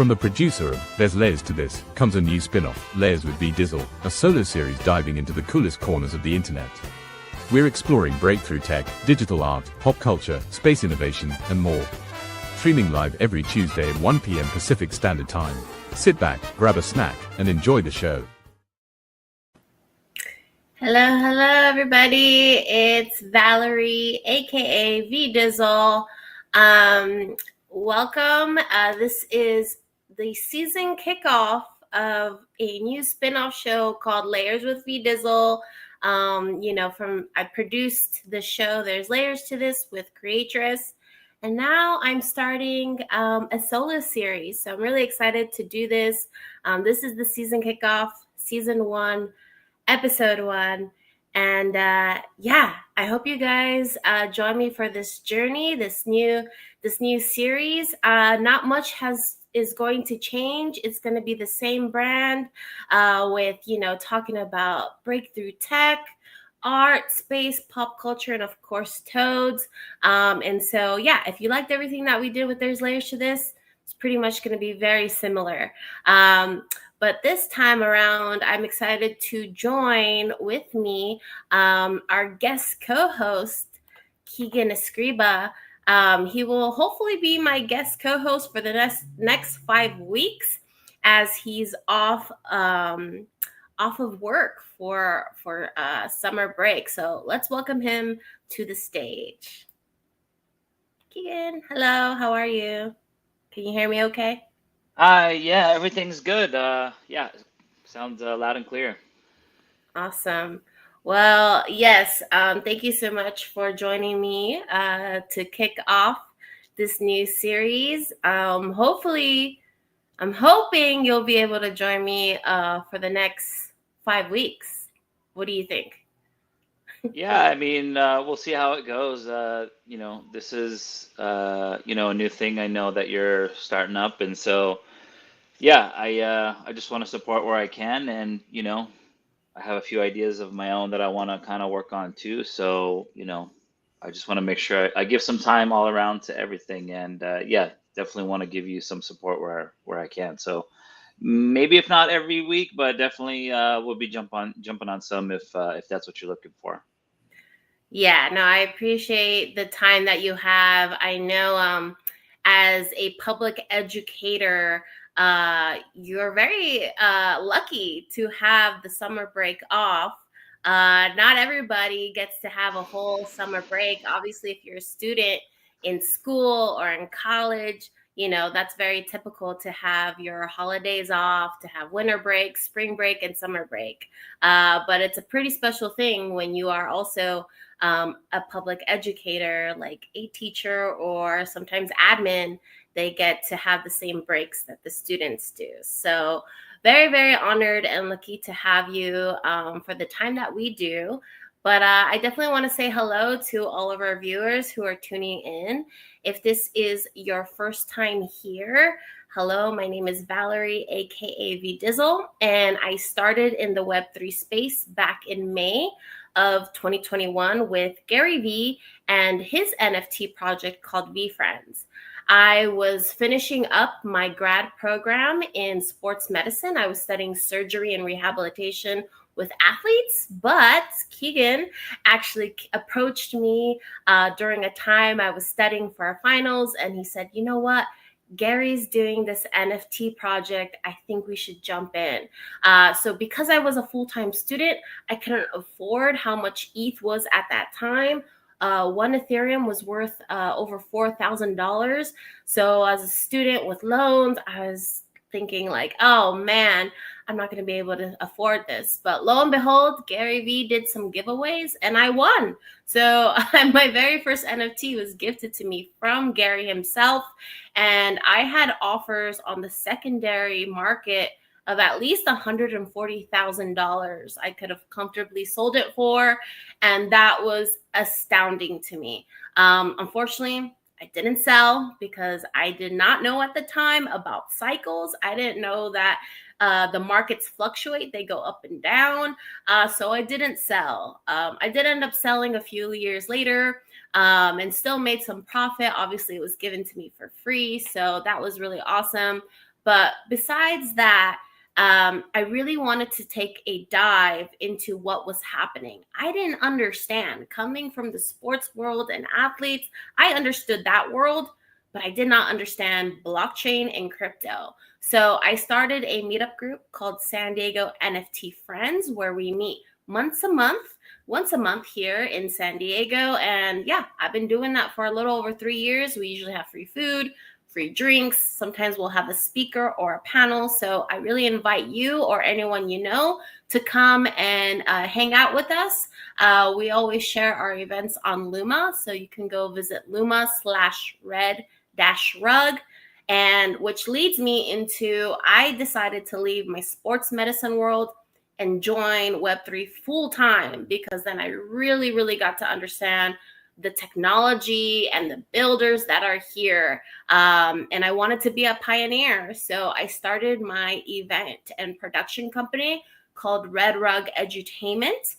From the producer of There's Layers to This comes a new spin-off, Layers with V Dizzle, a solo series diving into the coolest corners of the internet. We're exploring breakthrough tech, digital art, pop culture, space innovation, and more. Streaming live every Tuesday at 1 p.m. Pacific Standard Time. Sit back, grab a snack, and enjoy the show. Hello, everybody. It's Valerie, aka V Dizzle. Welcome. This is the season kickoff of a new spin-off show called Layers with V Dizzle. I produced the show There's Layers to This with Creatress, and now I'm starting a solo series. So I'm really excited to do this. This is the season kickoff, season 1. Episode 1. And I hope you guys join me for this journey, this new series. Not much is going to change. It's going to be the same brand with, talking about breakthrough tech, art, space, pop culture, and of course, toads. If you liked everything that we did with There's Layers to This, it's pretty much going to be very similar. But this time around, I'm excited to join with me our guest co-host, Keegan Escriba. He will hopefully be my guest co-host for the next 5 weeks as he's off of work for summer break. So let's welcome him to the stage. Keegan, hello, how are you? Can you hear me okay? Yeah, everything's good. Sounds loud and clear. Awesome. Well, yes, thank you so much for joining me to kick off this new series. I'm hoping you'll be able to join me for the next 5 weeks. What do you think? Yeah, I mean, we'll see how it goes. This is, a new thing I know that you're starting up. And so, yeah, I just want to support where I can. And, I have a few ideas of my own that I want to kind of work on too. So, I just want to make sure I give some time all around to everything. And, definitely want to give you some support where I can. So maybe if not every week, but definitely we'll be jumping on some if that's what you're looking for. Yeah, no, I appreciate the time that you have. I know as a public educator, you're very lucky to have the summer break off. Not everybody gets to have a whole summer break. Obviously, if you're a student in school or in college, that's very typical to have your holidays off, to have winter break, spring break, and summer break. But it's a pretty special thing when you are also a public educator, like a teacher or sometimes admin. They get to have the same breaks that the students do. So very, very honored and lucky to have you for the time that we do. But I definitely want to say hello to all of our viewers who are tuning in. If this is your first time here, hello, my name is Valerie, aka V Dizzle, and I started in the Web3 space back in May of 2021 with Gary V and his NFT project called V Friends. I was finishing up my grad program in sports medicine. I was studying surgery and rehabilitation with athletes, but Keegan actually approached me during a time I was studying for our finals, and he said, you know what? Gary's doing this NFT project. I think we should jump in. So because I was a full-time student, I couldn't afford how much ETH was at that time. One Ethereum was worth over $4,000. So as a student with loans, I was thinking like, oh man, I'm not going to be able to afford this. But lo and behold, Gary V did some giveaways and I won. So my very first NFT was gifted to me from Gary himself. And I had offers on the secondary market of at least $140,000 I could have comfortably sold it for. And that was astounding to me. Unfortunately, I didn't sell because I did not know at the time about cycles. I didn't know that the markets fluctuate. They go up and down. So I didn't sell. I did end up selling a few years later and still made some profit. Obviously, it was given to me for free. So that was really awesome. But besides that, I really wanted to take a dive into what was happening. I didn't understand. Coming from the sports world and athletes, I understood that world, but I did not understand blockchain and crypto. So I started a meetup group called San Diego NFT Friends, where we meet once a month here in San Diego. And yeah, I've been doing that for a little over 3 years. We usually have free food, free drinks. Sometimes we'll have a speaker or a panel. So I really invite you or anyone you know to come and hang out with us. We always share our events on Luma. So you can go visit Luma/red-rug. And which leads me into, I decided to leave my sports medicine world and join Web3 full time, because then I really, really got to understand the technology and the builders that are here. And I wanted to be a pioneer. So I started my event and production company called Red Rug Edutainment.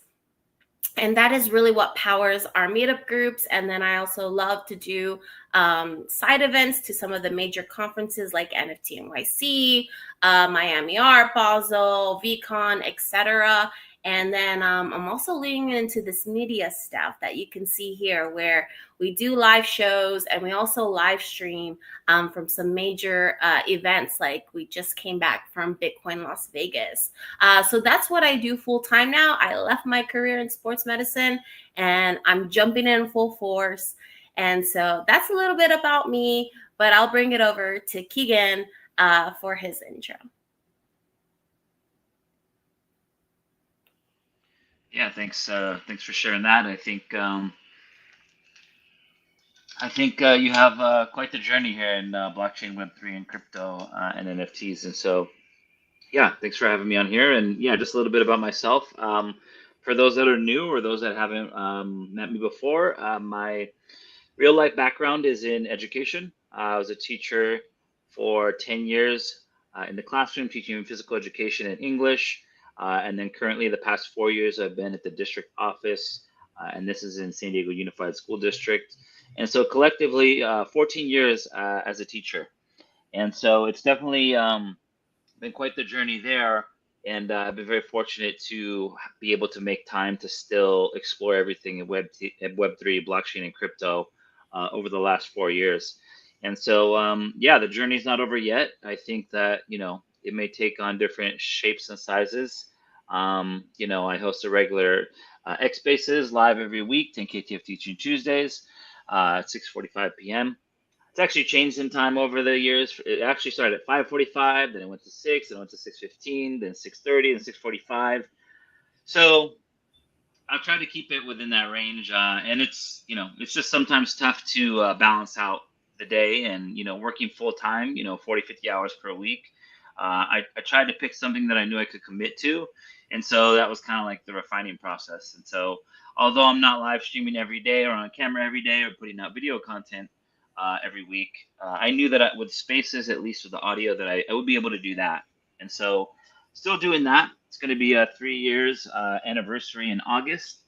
And that is really what powers our meetup groups. And then I also love to do side events to some of the major conferences like NFT NYC, Miami Art Basel, VCon, etc. And then I'm also leaning into this media stuff that you can see here, where we do live shows and we also live stream from some major events. Like we just came back from Bitcoin Las Vegas. So that's what I do full time now. I left my career in sports medicine and I'm jumping in full force. And so that's a little bit about me, but I'll bring it over to Keegan for his intro. Yeah, thanks. Thanks for sharing that. I think you have quite the journey here in blockchain, Web3, and crypto and NFTs. And so, yeah, thanks for having me on here. And yeah, just a little bit about myself. For those that are new or those that haven't met me before, my real life background is in education. I was a teacher for 10 years in the classroom, teaching physical education and English. And then currently, the past 4 years, I've been at the district office, and this is in San Diego Unified School District. And so, collectively, 14 years as a teacher. And so, it's definitely been quite the journey there. And I've been very fortunate to be able to make time to still explore everything in Web3, blockchain, and crypto over the last 4 years. And so, yeah, the journey's not over yet. I think that, it may take on different shapes and sizes. I host a regular X Spaces live every week, 10 KTF Teaching Tuesdays at 6:45 p.m. It's actually changed in time over the years. It actually started at 5:45, then it went to 6, then it went to 6:15, then 6:30, then 6:45. So I'll try to keep it within that range. And it's just sometimes tough to balance out the day and, working full time, 40, 50 hours per week. I tried to pick something that I knew I could commit to. And so that was kind of like the refining process. And so although I'm not live streaming every day or on camera every day or putting out video content every week, I knew that with Spaces, at least with the audio, that I would be able to do that. And so still doing that. It's going to be a 3 years anniversary in August,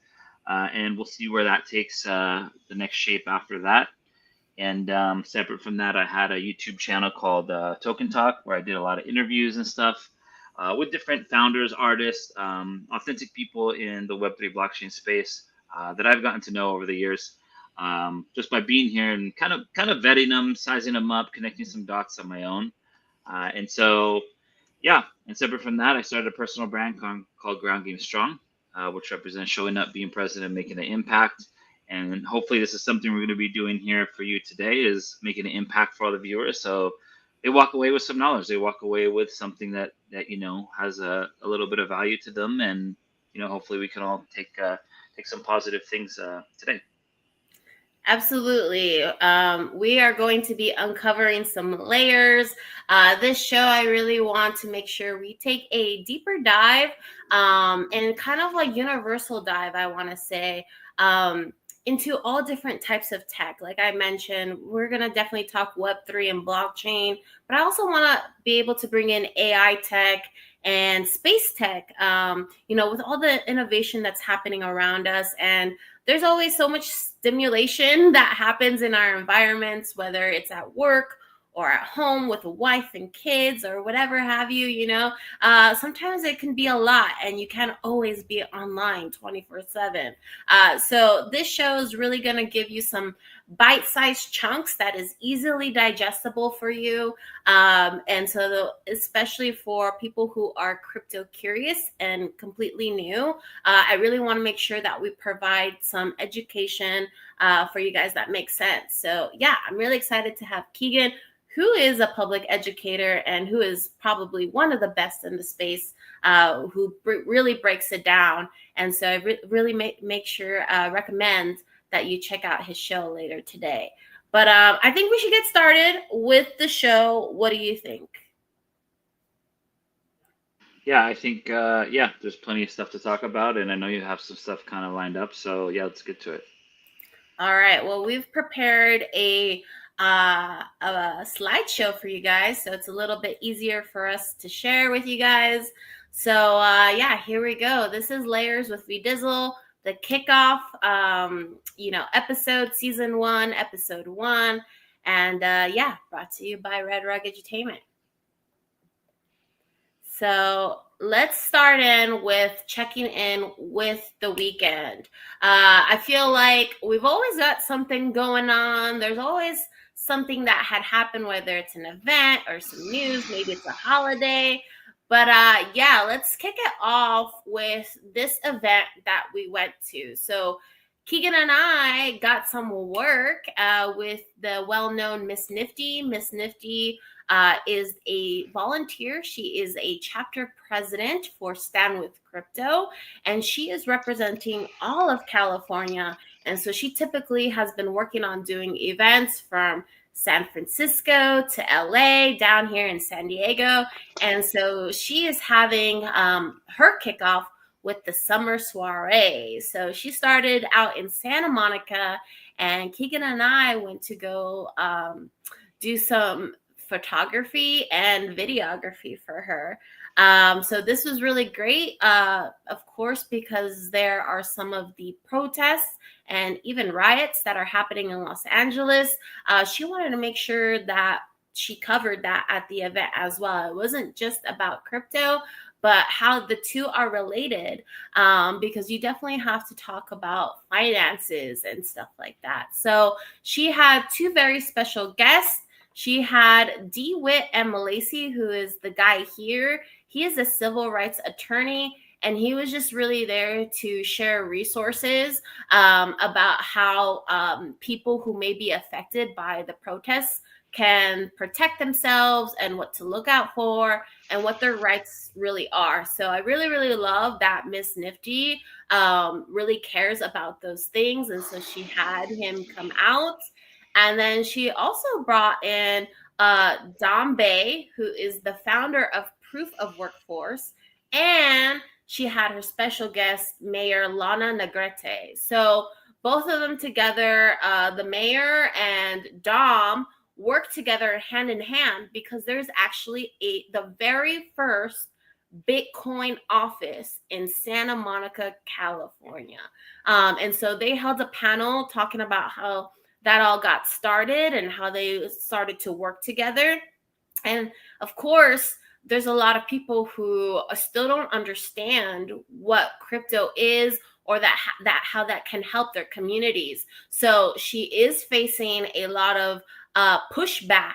and we'll see where that takes the next shape after that. And separate from that, I had a YouTube channel called Token Talk, where I did a lot of interviews and stuff with different founders, artists, authentic people in the Web3 blockchain space that I've gotten to know over the years, just by being here and kind of vetting them, sizing them up, connecting some dots on my own. And so, yeah, and separate from that, I started a personal brand called Ground Game Strong, which represents showing up, being present, and making an impact. And hopefully this is something we're going to be doing here for you today, is making an impact for all the viewers. So they walk away with some knowledge. They walk away with something that has a little bit of value to them. And, hopefully we can all take some positive things today. Absolutely. We are going to be uncovering some layers. This show, I really want to make sure we take a deeper dive and kind of like universal dive, I want to say, into all different types of tech. Like I mentioned, we're going to definitely talk Web3 and blockchain, but I also want to be able to bring in AI tech and space tech, with all the innovation that's happening around us. And there's always so much stimulation that happens in our environments, whether it's at work or at home with a wife and kids or whatever have you, sometimes it can be a lot and you can't always be online 24/7. So this show is really going to give you some bite-sized chunks that is easily digestible for you. And so especially for people who are crypto curious and completely new, I really want to make sure that we provide some education for you guys that makes sense. So yeah, I'm really excited to have Keegan, who is a public educator and who is probably one of the best in the space, who really breaks it down. And so I really make sure, recommend that you check out his show later today. But I think we should get started with the show. What do you think? Yeah, I think yeah, there's plenty of stuff to talk about, and I know you have some stuff kind of lined up. So yeah, let's get to it. All right. Well, we've prepared a slideshow for you guys, so it's a little bit easier for us to share with you guys. So yeah, here we go. This is Layers with VDizzle, the kickoff, episode, season 1, episode 1, and yeah, brought to you by Red Rug Edutainment. So let's start in with checking in with the weekend. I feel like we've always got something going on. There's always something that had happened, whether it's an event or some news, maybe it's a holiday. But yeah, let's kick it off with this event that we went to. So Keegan and I got some work with the well-known Miss Nifty. Miss Nifty is a volunteer. She is a chapter president for Stand With Crypto, and she is representing all of California. And so she typically has been working on doing events from San Francisco to LA, down here in San Diego. And so she is having her kickoff with the summer soiree. So she started out in Santa Monica, and Keegan and I went to go do some photography and videography for her. So this was really great, of course, because there are some of the protests and even riots that are happening in Los Angeles. She wanted to make sure that she covered that at the event as well. It wasn't just about crypto, but how the two are related, because you definitely have to talk about finances and stuff like that. So she had two very special guests. She had DeWitt and Malaysi, who is the guy here. He is a civil rights attorney, and he was just really there to share resources about how people who may be affected by the protests can protect themselves and what to look out for and what their rights really are. So I really, really love that Miss Nifty really cares about those things. And so she had him come out. And then she also brought in Dom Bay, who is the founder of Proof of Workforce. And she had her special guest, Mayor Lana Negrete. So both of them together, the mayor and Dom, work together hand in hand because there's actually the very first Bitcoin office in Santa Monica, California. And so they held a panel talking about how that all got started and how they started to work together. And of course, there's a lot of people who still don't understand what crypto is or that how that can help their communities. So she is facing a lot of pushback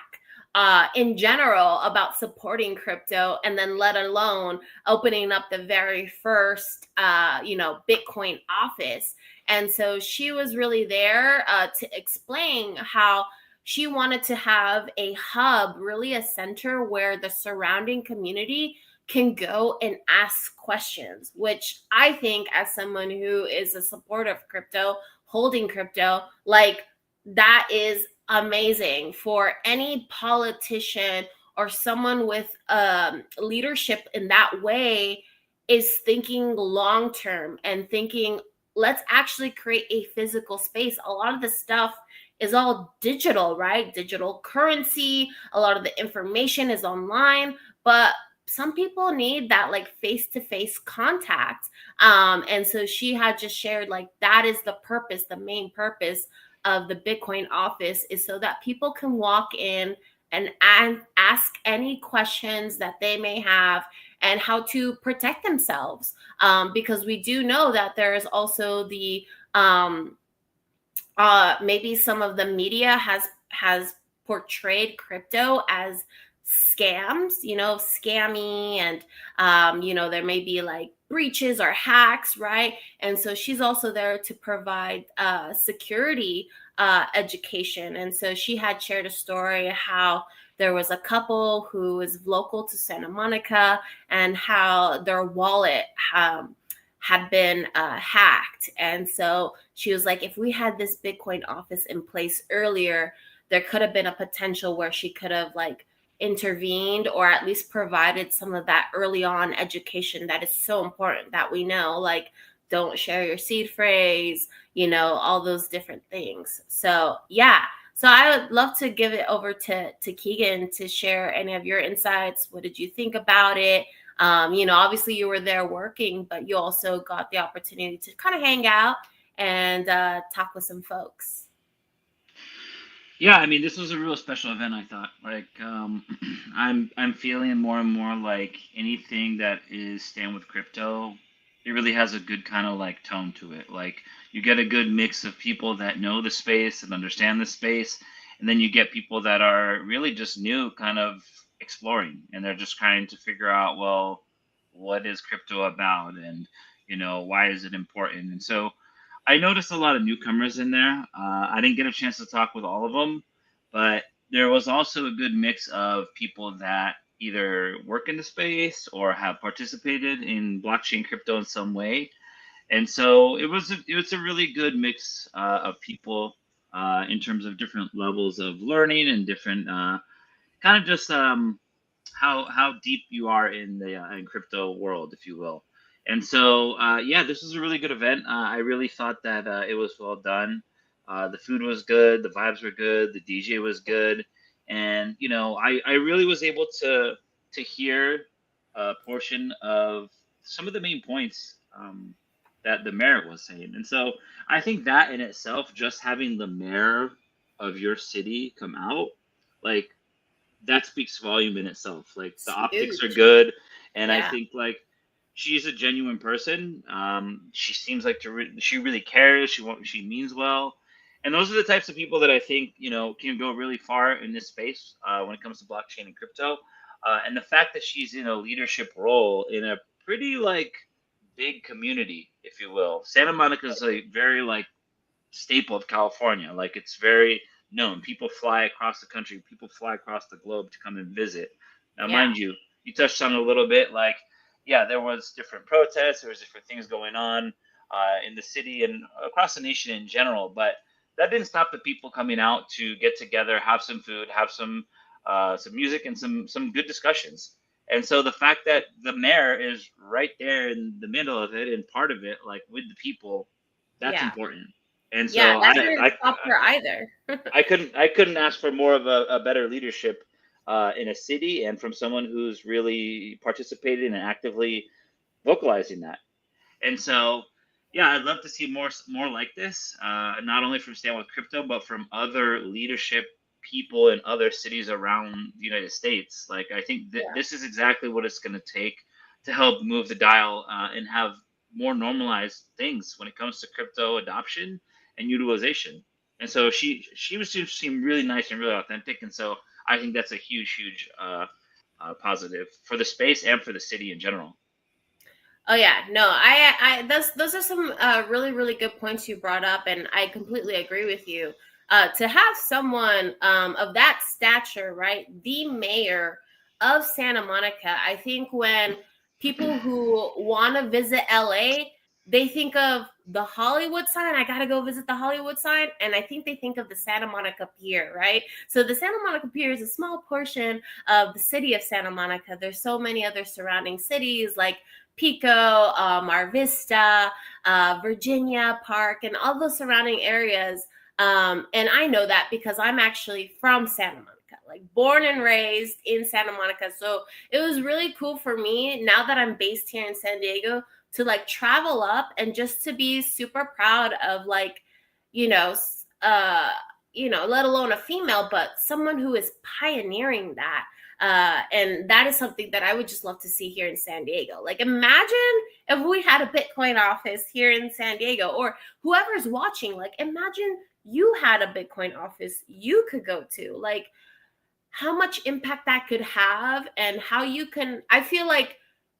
in general about supporting crypto, and then let alone opening up the very first Bitcoin office. And so she was really there to explain how she wanted to have a hub, really a center where the surrounding community can go and ask questions, which I think, as someone who is a supporter of crypto, holding crypto, like, that is amazing for any politician or someone with leadership in that way, is thinking long term and thinking, let's actually create a physical space. A lot of the stuff is all digital, right? Digital currency. A lot of the information is online, but some people need that like face-to-face contact. And so she had just shared, like, that is the purpose, the main purpose of the Bitcoin office, is so that people can walk in and ask any questions that they may have, and how to protect themselves, because we do know that there is also the um, maybe some of the media has portrayed crypto as scams, scammy, and there may be like breaches or hacks, right? And so she's also there to provide security education. And so she had shared a story how there was a couple who was local to Santa Monica, and how their wallet had been hacked. And so she was like, if we had this Bitcoin office in place earlier, there could have been a potential where she could have like intervened, or at least provided some of that early on education that is so important, that we know, like, don't share your seed phrase, all those different things. So yeah. So I would love to give it over to Keegan to share any of your insights. What did you think about it? Obviously you were there working, but you also got the opportunity to kind of hang out and talk with some folks. Yeah, I mean, this was a real special event, I thought. Like, I'm feeling more and more like anything that is staying with crypto, it really has a good kind of like tone to it. Like, you get a good mix of people that know the space and understand the space, and then you get people that are really just new, kind of exploring, and they're just trying to figure out, well, what is crypto about, and why is it important? And so I noticed a lot of newcomers in there. I didn't get a chance to talk with all of them, but there was also a good mix of people that either work in the space or have participated in blockchain crypto in some way. And so it was a really good mix of people in terms of different levels of learning and different kind of just how deep you are in the in crypto world, if you will. And so, yeah, this was a really good event. I really thought that it was well done. The food was good, the vibes were good, the DJ was good, and I really was able to hear a portion of some of the main points that the mayor was saying. And so, I think that in itself, just having the mayor of your city come out, like that speaks volume in itself. Like the It's optics are huge. good, and I Yeah. think like she's a genuine person. She seems like she really cares. She means well, and those are the types of people that I think can go really far in this space when it comes to blockchain and crypto. And the fact that she's in a leadership role in a pretty like big community, if you will. Santa Monica is a very like staple of California. Like it's very known. People fly across the country, people fly across the globe to come and visit. Now, Yeah. mind you, you touched on it a little bit. Like, yeah, there was different protests, there was different things going on in the city and across the nation in general. But that didn't stop the people coming out to get together, have some food, have some music, and some good discussions. And so the fact that the mayor is right there in the middle of it and part of it, like with the people, that's Yeah. important. And Yeah. so That didn't stop her either. I couldn't ask for more of a better leadership in a city and from someone who's really participated and actively vocalizing that. And so, yeah, I'd love to see more like this, not only from Stand with Crypto, but from other leadership people in other cities around the United States. Like, I think Yeah. this is exactly what it's going to take to help move the dial and have more normalized things when it comes to crypto adoption and utilization. And so she was just seemed really nice and really authentic, and so I think that's a huge positive for the space and for the city in general. Oh yeah, no, I those are some really really good points you brought up, and I completely agree with you. To have someone of that stature, right, the mayor of Santa Monica, I think when people who want to visit LA, they think of the Hollywood sign. I gotta go visit the Hollywood sign, and I think they think of the Santa Monica Pier, right? So the Santa Monica Pier is a small portion of the city of Santa Monica. There's so many other surrounding cities like Pico, Mar Vista, Virginia Park, and all those surrounding areas. And I know that because I'm actually from Santa Monica, like born and raised in Santa Monica. So it was really cool for me now that I'm based here in San Diego to like travel up and just to be super proud of like, you know, uh, let alone a female, but someone who is pioneering that. And that is something that I would just love to see here in San Diego. Like, imagine if we had a Bitcoin office here in San Diego, or whoever's watching, like, imagine you had a Bitcoin office you could go to. Like, how much impact that could have, and how you can, I feel like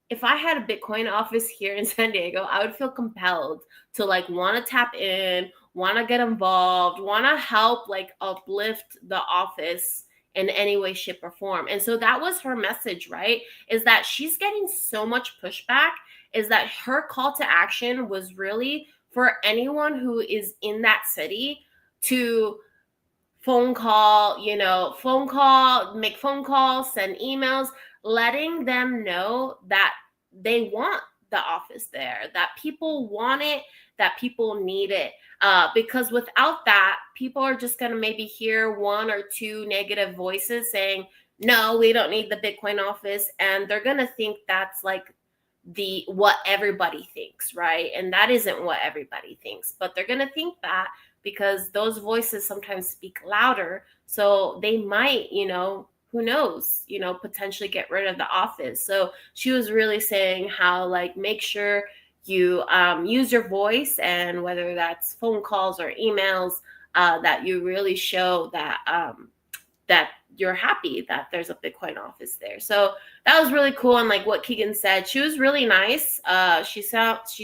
if I had a Bitcoin office here in San Diego, I would feel compelled to like want to tap in, want to get involved, want to help like uplift the office in any way, shape, or form. And so that was her message, right? Is that she's getting so much pushback, is that her call to action was really for anyone who is in that city to make phone calls, send emails, letting them know that they want the office there, that people want it, that people need it. Because without that, people are just going to maybe hear one or two negative voices saying, no, we don't need the Bitcoin office. And they're going to think that's like what everybody thinks, right? And that isn't what everybody thinks, but they're going to think that because those voices sometimes speak louder. So they might, who knows, potentially get rid of the office. So she was really saying how, like, make sure you use your voice, and whether that's phone calls or emails, that you really show that that you're happy that there's a Bitcoin office there. So that was really cool. And like what Keegan said, she was really nice. She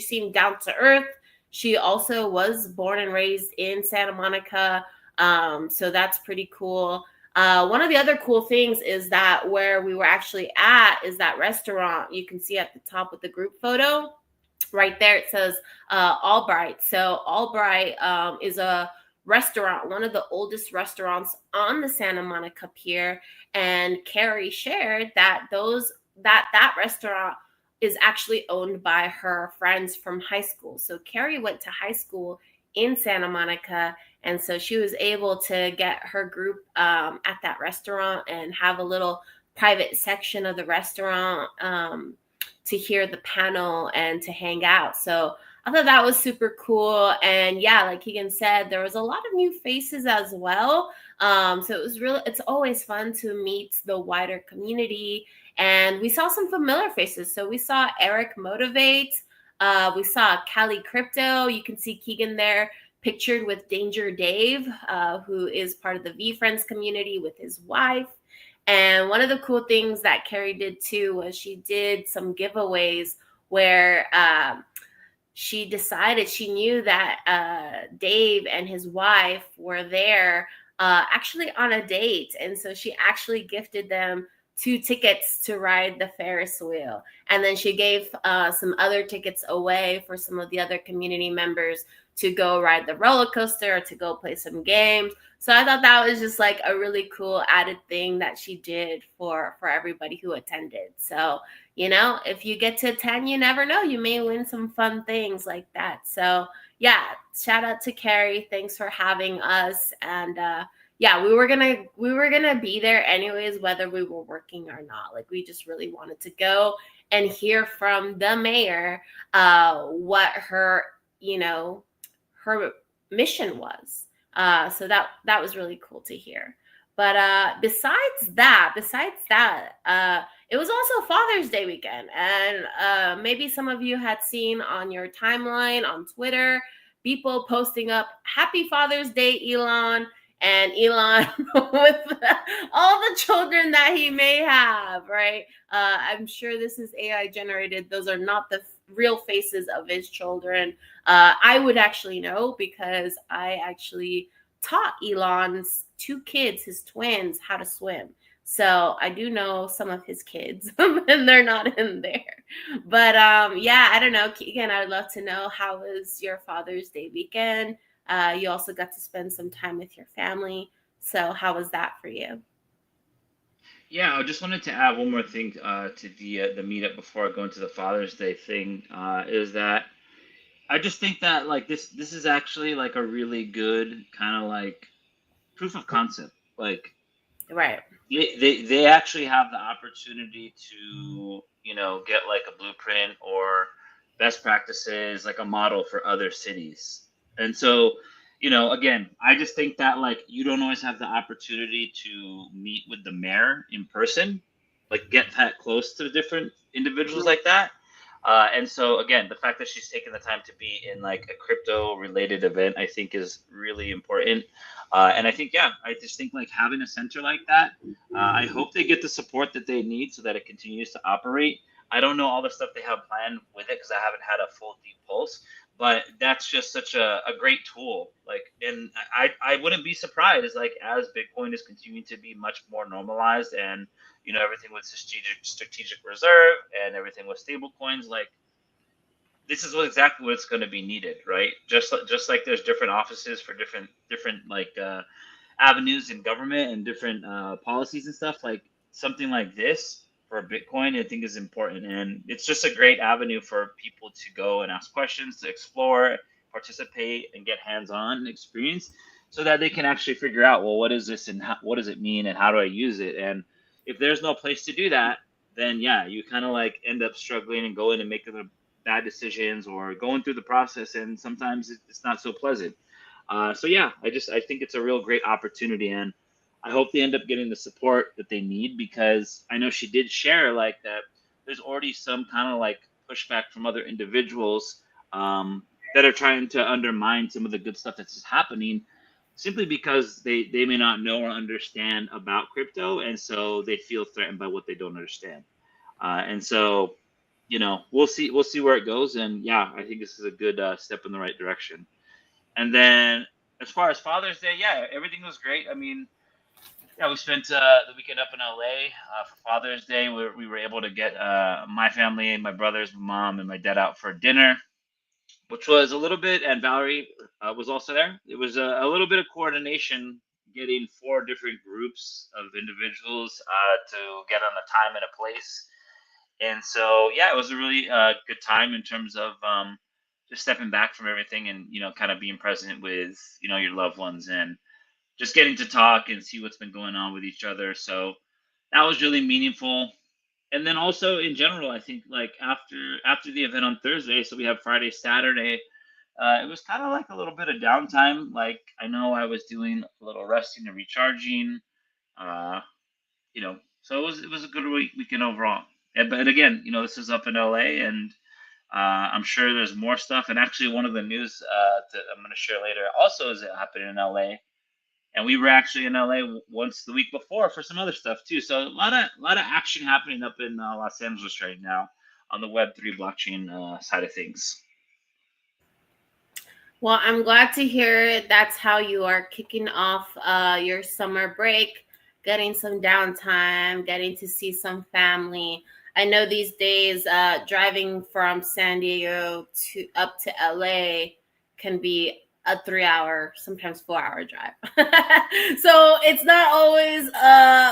seemed down to earth. She also was born and raised in Santa Monica. So that's pretty cool. One of the other cool things is that where we were actually at is that restaurant you can see at the top with the group photo. Right there, it says Albright. So Albright is a restaurant, one of the oldest restaurants on the Santa Monica Pier. And Carrie shared that that restaurant is actually owned by her friends from high school. So Carrie went to high school in Santa Monica, and so she was able to get her group at that restaurant and have a little private section of the restaurant to hear the panel and to hang out. So I thought that was super cool. And yeah, like Keegan said, there was a lot of new faces as well. So it's always fun to meet the wider community. And we saw some familiar faces. So we saw Eric Motivate. We saw Cali Crypto. You can see Keegan there pictured with Danger Dave, who is part of the VFriends community with his wife. And one of the cool things that Carrie did too was she did some giveaways where she knew that Dave and his wife were there actually on a date. And so she actually gifted them 2 tickets to ride the Ferris wheel. And then she gave some other tickets away for some of the other community members to go ride the roller coaster or to go play some games. So I thought that was just like a really cool added thing that she did for everybody who attended. So, if you get to attend, you never know, you may win some fun things like that. So yeah, shout out to Carrie. Thanks for having us. And yeah, we were gonna be there anyways, whether we were working or not. Like, we just really wanted to go and hear from the mayor what her mission was. So that was really cool to hear. But besides that, it was also Father's Day weekend. And maybe some of you had seen on your timeline on Twitter, people posting up Happy Father's Day, Elon. And Elon with all the children that he may have, right? I'm sure this is AI generated. Those are not the real faces of his children. I would actually know because I actually taught Elon's 2 kids, his twins, how to swim. So I do know some of his kids and they're not in there. But yeah, I don't know. Keegan, I would love to know, how was your Father's Day weekend? You also got to spend some time with your family. So how was that for you? Yeah, I just wanted to add one more thing to the meetup before I go into the Father's Day thing. Is that I just think that like this is actually like a really good kind of like proof of concept. Like, Right. they actually have the opportunity to get like a blueprint or best practices, like a model for other cities. And so again, I just think that like you don't always have the opportunity to meet with the mayor in person, like get that close to different individuals like that. And so again, the fact that she's taken the time to be in like a crypto related event, I think is really important. And I think, yeah, I just think like having a center like that, I hope they get the support that they need so that it continues to operate. I don't know all the stuff they have planned with it because I haven't had a full deep pulse, but that's just such a great tool. Like, and I wouldn't be surprised, like, as Bitcoin is continuing to be much more normalized and, everything with strategic reserve and everything with stable coins, like, this is exactly what's going to be needed, right? Just like there's different offices for different like avenues in government and different policies and stuff. Like something like this for Bitcoin, I think is important, and it's just a great avenue for people to go and ask questions, to explore, participate, and get hands-on experience, so that they can actually figure out, well, what is this and what does it mean and how do I use it? And if there's no place to do that, then yeah, you kind of like end up struggling and going and making the bad decisions or going through the process, and sometimes it's not so pleasant. So yeah, I think it's a real great opportunity, and I hope they end up getting the support that they need, because I know she did share like that. There's already some kind of like pushback from other individuals that are trying to undermine some of the good stuff that's happening, simply because they may not know or understand about crypto, and so they feel threatened by what they don't understand. And so, we'll see where it goes, and yeah, I think this is a good step in the right direction. And then as far as Father's Day, yeah, everything was great. I mean, yeah, we spent the weekend up in LA for Father's Day. We were able to get my family, my brothers, my mom, and my dad out for dinner, which was a little bit, and Valerie was also there. It was a little bit of coordination getting four different groups of individuals to get on a time and a place. And so, yeah, it was a really good time in terms of just stepping back from everything and, kind of being present with, your loved ones, and just getting to talk and see what's been going on with each other. So that was really meaningful. And then also in general, I think like after the event on Thursday, so we have Friday, Saturday. It was kind of like a little bit of downtime. Like I know I was doing a little resting and recharging. Uh, so it was a good weekend overall. But again, this is up in LA, and I'm sure there's more stuff. And actually, one of the news that I'm going to share later also is happening in LA. And we were actually in LA once the week before for some other stuff too. So a lot of action happening up in Los Angeles right now on the Web3 blockchain side of things. Well, I'm glad to hear that's how you are kicking off your summer break, getting some downtime, getting to see some family. I know these days driving from San Diego to up to LA can be a 3 hour, sometimes 4 hour drive. So it's not always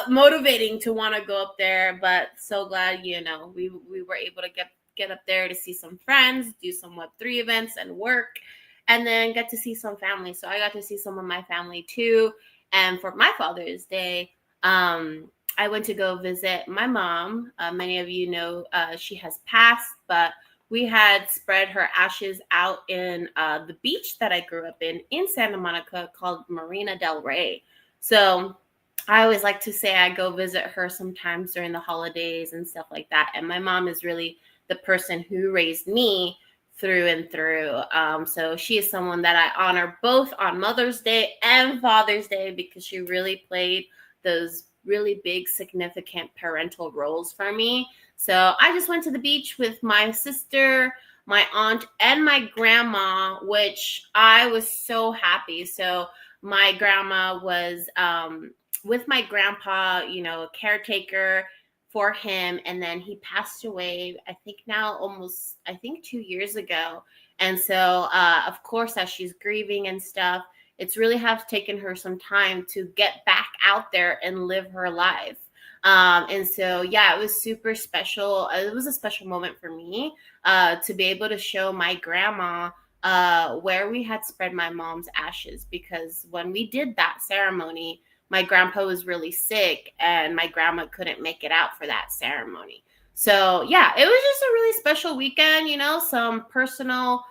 motivating to want to go up there, but so glad, we were able to get up there to see some friends, do some Web3 events and work, and then get to see some family. So I got to see some of my family too. And for my Father's Day, I went to go visit my mom. Many of you know she has passed, but we had spread her ashes out in the beach that I grew up in Santa Monica, called Marina del Rey. So I always like to say I go visit her sometimes during the holidays and stuff like that. And my mom is really the person who raised me through and through. So she is someone that I honor both on Mother's Day and Father's Day, because she really played those really big, significant parental roles for me. So I just went to the beach with my sister, my aunt, and my grandma, which I was so happy. So my grandma was with my grandpa, a caretaker for him, and then he passed away, I think now almost, 2 years ago. And so of course, as she's grieving and stuff, it's really have taken her some time to get back out there and live her life. And so, yeah, it was super special. It was a special moment for me to be able to show my grandma where we had spread my mom's ashes, because when we did that ceremony, my grandpa was really sick and my grandma couldn't make it out for that ceremony. So, yeah, it was just a really special weekend, some personal,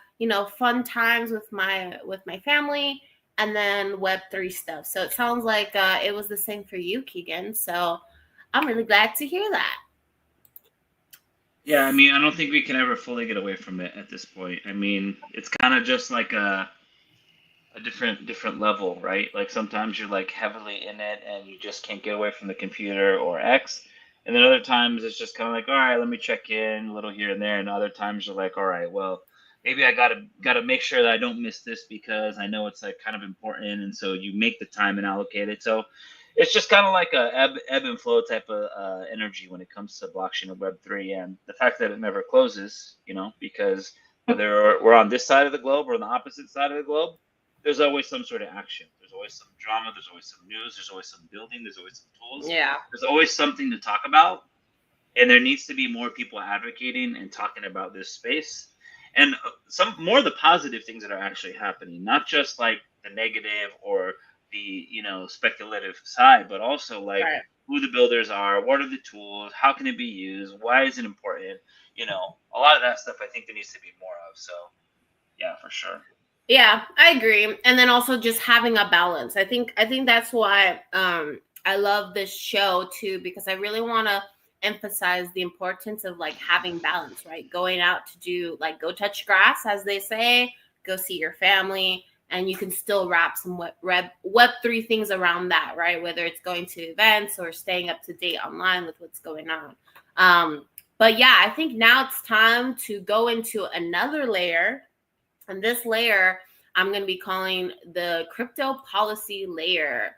fun times with my family. and then Web3 stuff. So it sounds like it was the same for you, Keegan. So I'm really glad to hear that. Yeah, I mean, I don't think we can ever fully get away from it at this point. I mean, it's kind of just like a different level, right? Like sometimes you're like heavily in it and you just can't get away from the computer or X. And then other times it's just kind of like, all right, let me check in a little here and there. And other times you're like, all right, well, maybe I gotta make sure that I don't miss this because I know it's like kind of important. And so you make the time and allocate it. So it's just kind of like a ebb and flow type of energy when it comes to blockchain and Web3, and the fact that it never closes, because whether we're on this side of the globe or on the opposite side of the globe, there's always some sort of action. There's always some drama. There's always some news. There's always some building. There's always some tools. Yeah. There's always something to talk about. And there needs to be more people advocating and talking about this space. And some more of the positive things that are actually happening, not just like the negative or the, speculative side, but also like Right. who the builders are, what are the tools, how can it be used, why is it important? A lot of that stuff I think there needs to be more of. So, yeah, for sure. Yeah, I agree. And then also just having a balance. I think that's why I love this show too, because I really want to emphasize the importance of like having balance, right? Going out to do like go touch grass, as they say, go see your family, and you can still wrap some Web3 things around that, right? Whether it's going to events or staying up to date online with what's going on. But yeah, I think now it's time to go into another layer. And this layer, I'm going to be calling the crypto policy layer.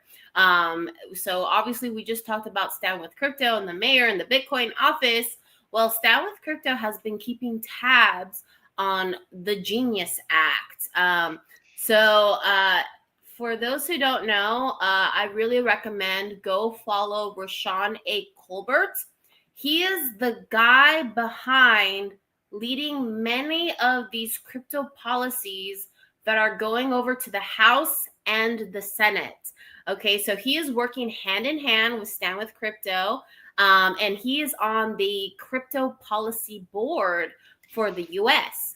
So obviously, we just talked about Stand With Crypto and the mayor and the Bitcoin office. Well, Stand With Crypto has been keeping tabs on the Genius Act. For those who don't know, I really recommend go follow Rashawn A. Colbert. He is the guy behind leading many of these crypto policies that are going over to the House and the Senate. Okay, so he is working hand in hand with Stand With Crypto, and he is on the crypto policy board for the US.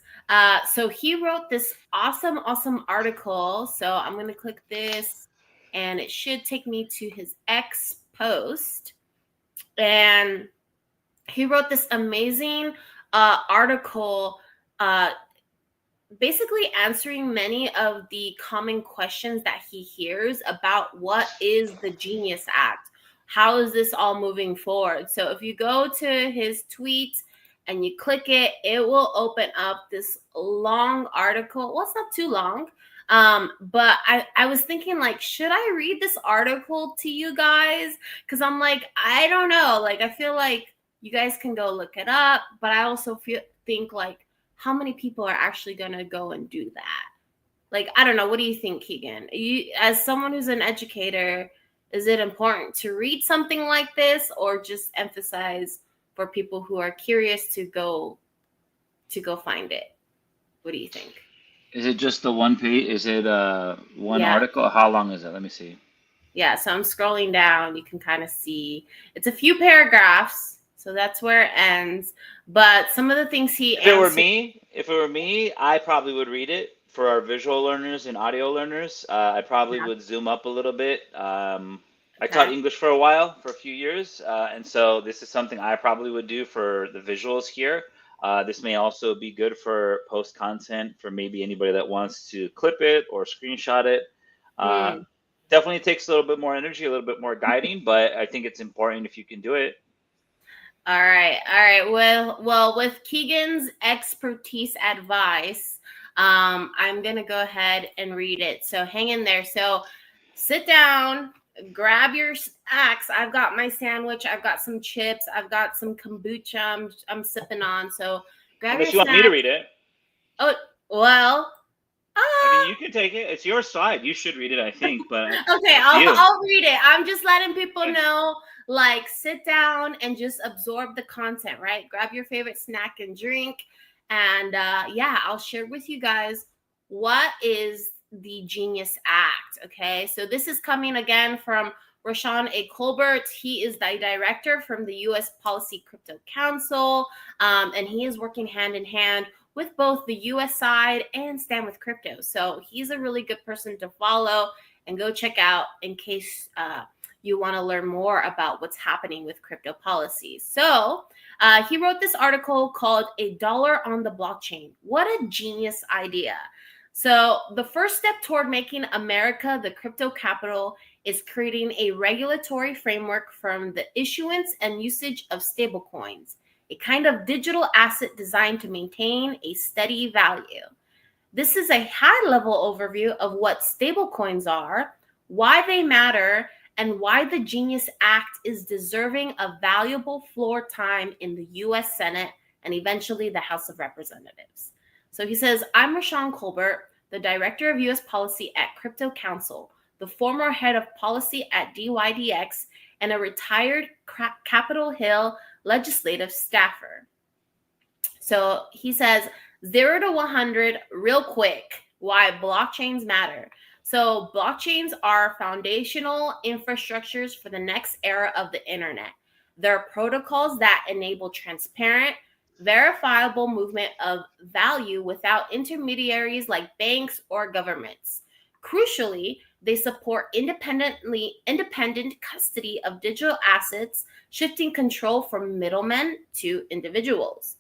So he wrote this awesome article. So I'm going to click this, and it should take me to his X post. And he wrote this amazing article basically answering many of the common questions that he hears about what is the Genius Act. How is this all moving forward? So if you go to his tweet and you click it, it will open up this long article. Well, it's not too long. But I was thinking, like, should I read this article to you guys? Because I'm like, I don't know. Like, I feel like you guys can go look it up, but I also think like, how many people are actually going to go and do that? Like, I don't know. What do you think, Keegan? You, as someone who's an educator, is it important to read something like this, or just emphasize for people who are curious to go find it? What do you think? Is it just the one page? Is it one Yeah. article? How long is it? Let me see. Yeah, so I'm scrolling down. You can kind of see it's a few paragraphs. So that's where it ends. But some of the things he If it were me, I probably would read it. For our visual learners and audio learners, I probably would zoom up a little bit. I taught English for a while, for a few years, and so this is something I probably would do for the visuals here. This may also be good for post content for maybe anybody that wants to clip it or screenshot it. Definitely takes a little bit more energy, a little bit more guiding, but I think it's important if you can do it. All right. Well, with Keegan's expertise advice, I'm gonna go ahead and read it. So hang in there. So sit down, grab your snacks. I've got my sandwich. I've got some chips. I've got some kombucha I'm sipping on. So grab Unless your you want me to read it. Oh, well. I mean, you can take it. It's your side. You should read it, I think. But okay, I'll read it. I'm just letting people know, like, sit down and just absorb the content, right? Grab your favorite snack and drink. And yeah, I'll share with you guys what is the Genius Act. Okay, so this is coming again from Rashawn A. Colbert. He is the director from the U.S. Policy Crypto Council, and he is working hand in hand with both the US side and Stand with Crypto. So he's a really good person to follow and go check out in case you want to learn more about what's happening with crypto policies. So he wrote this article called "A Dollar on the Blockchain." What a genius idea. So the first step toward making America the crypto capital is creating a regulatory framework from the issuance and usage of stablecoins, a kind of digital asset designed to maintain a steady value. This is a high-level overview of what stablecoins are, why they matter, and why the Genius Act is deserving of valuable floor time in the U.S. Senate and eventually the House of Representatives. So he says, I'm Rashawn Colbert, the Director of U.S. Policy at Crypto Council, the former head of policy at DYDX, and a retired Capitol Hill legislative staffer. So he says, 0 to 100 real quick, why blockchains matter. So blockchains are foundational infrastructures for the next era of the internet. They're protocols that enable transparent, verifiable movement of value without intermediaries like banks or governments. Crucially, they support independent custody of digital assets, shifting control from middlemen to individuals.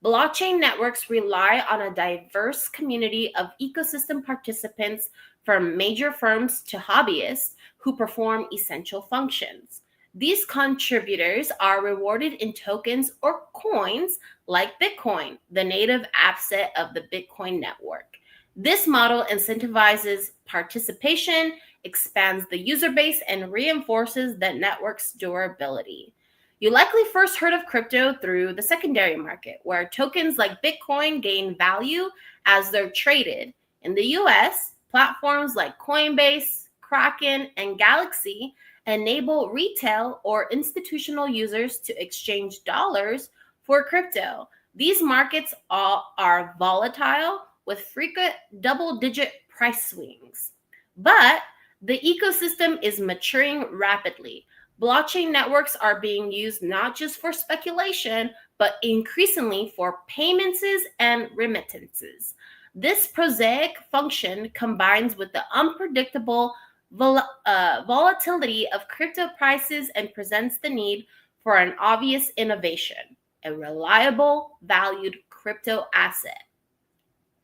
Blockchain networks rely on a diverse community of ecosystem participants, from major firms to hobbyists who perform essential functions. These contributors are rewarded in tokens or coins like Bitcoin, the native asset of the Bitcoin network. This model incentivizes participation, expands the user base, and reinforces the network's durability. You likely first heard of crypto through the secondary market, where tokens like Bitcoin gain value as they're traded. In the US, platforms like Coinbase, Kraken, and Galaxy enable retail or institutional users to exchange dollars for crypto. These markets are volatile with frequent double-digit price swings. But the ecosystem is maturing rapidly. Blockchain networks are being used not just for speculation, but increasingly for payments and remittances. This prosaic function combines with the unpredictable volatility of crypto prices and presents the need for an obvious innovation, a reliable, valued crypto asset,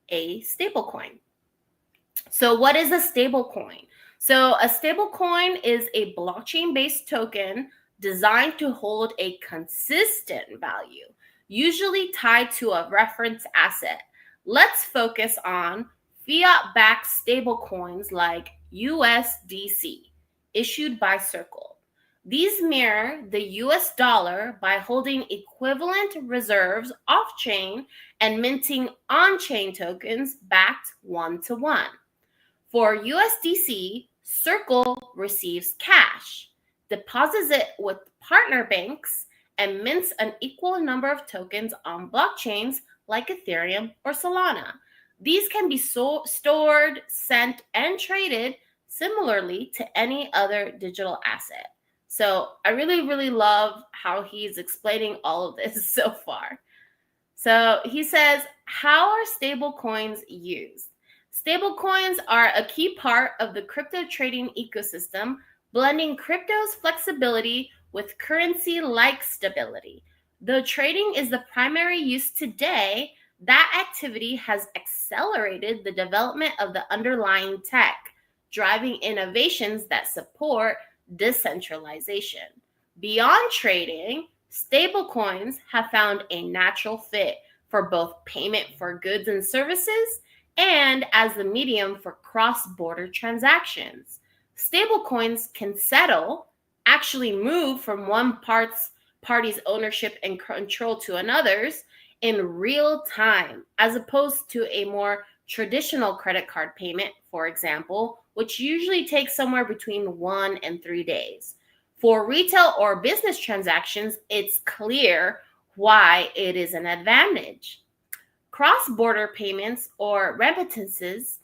a stablecoin. So what is a stablecoin? So a stablecoin is a blockchain-based token designed to hold a consistent value, usually tied to a reference asset. Let's focus on fiat-backed stablecoins like USDC, issued by Circle. These mirror the US dollar by holding equivalent reserves off-chain and minting on-chain tokens backed one-to-one. For USDC, Circle receives cash, deposits it with partner banks, and mints an equal number of tokens on blockchains like Ethereum or Solana. These can be stored, sent, and traded similarly to any other digital asset. So I really, really love how he's explaining all of this so far. So he says, how are stablecoins used? Stablecoins are a key part of the crypto trading ecosystem, blending crypto's flexibility with currency-like stability. Though trading is the primary use today, that activity has accelerated the development of the underlying tech, driving innovations that support decentralization. Beyond trading, stablecoins have found a natural fit for both payment for goods and services and as the medium for cross-border transactions. Stablecoins can actually move from one party's ownership and control to another's in real time, as opposed to a more traditional credit card payment, for example, which usually takes somewhere between 1 and 3 days. For retail or business transactions, it's clear why it is an advantage. Cross-border payments or remittances,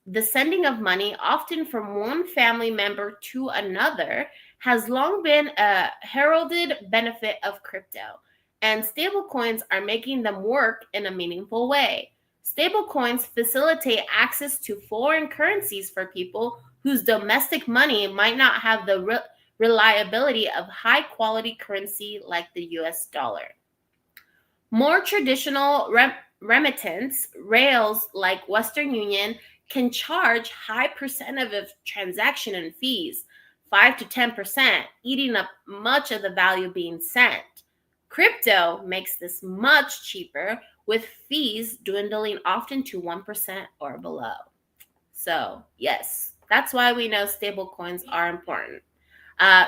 the sending of money often from one family member to another, has long been a heralded benefit of crypto. and stablecoins are making them work in a meaningful way. Stablecoins facilitate access to foreign currencies for people whose domestic money might not have the reliability of high quality currency like the US dollar. More traditional remittance rails like Western Union can charge high percentage of transaction and fees, 5 to 10%, eating up much of the value being sent. Crypto makes this much cheaper, with fees dwindling often to 1% or below. So, yes, that's why we know stablecoins are important.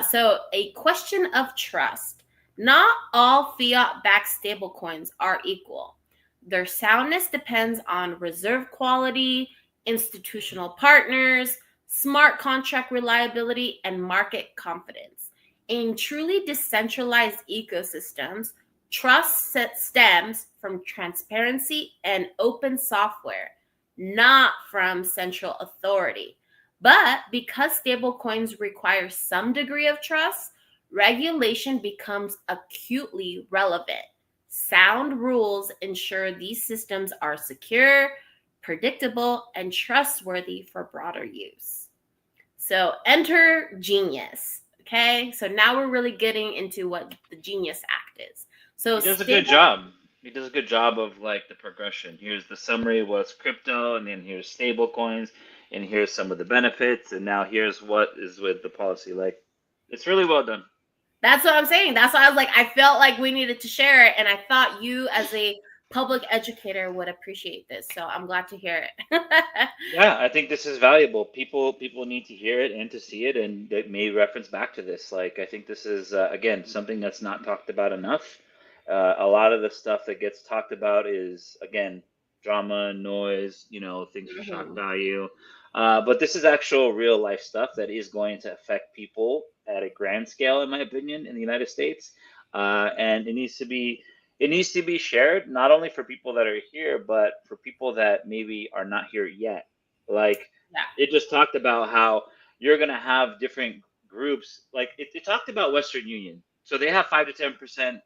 So, a question of trust. Not all fiat backed stablecoins are equal. Their soundness depends on reserve quality, institutional partners, smart contract reliability, and market confidence. In truly decentralized ecosystems, trust stems from transparency and open software, not from central authority. But because stablecoins require some degree of trust, regulation becomes acutely relevant. Sound rules ensure these systems are secure, predictable, and trustworthy for broader use. So enter Genius. Okay, so now we're really getting into what the Genius Act is. So He does a good job. He does a good job of like the progression. Here's the summary of what's crypto, and then here's stable coins, and here's some of the benefits, and now here's what is with the policy. Like, it's really well done. That's what I'm saying. That's why I was like, I felt like we needed to share it, and I thought you, as a public educator, would appreciate this. So I'm glad to hear it. Yeah, I think this is valuable. People need to hear it and to see it, and it may reference back to this. Like, I think this is again something that's not talked about enough. A lot of the stuff that gets talked about is again drama, noise, things for shock Mhm. value. But this is actual real life stuff that is going to affect people at a grand scale, in my opinion, in the United States. And it needs to be shared not only for people that are here, but for people that maybe are not here yet. Like, Yeah. it just talked about how you're gonna have different groups. Like, it talked about Western Union, so they have 5 to 10%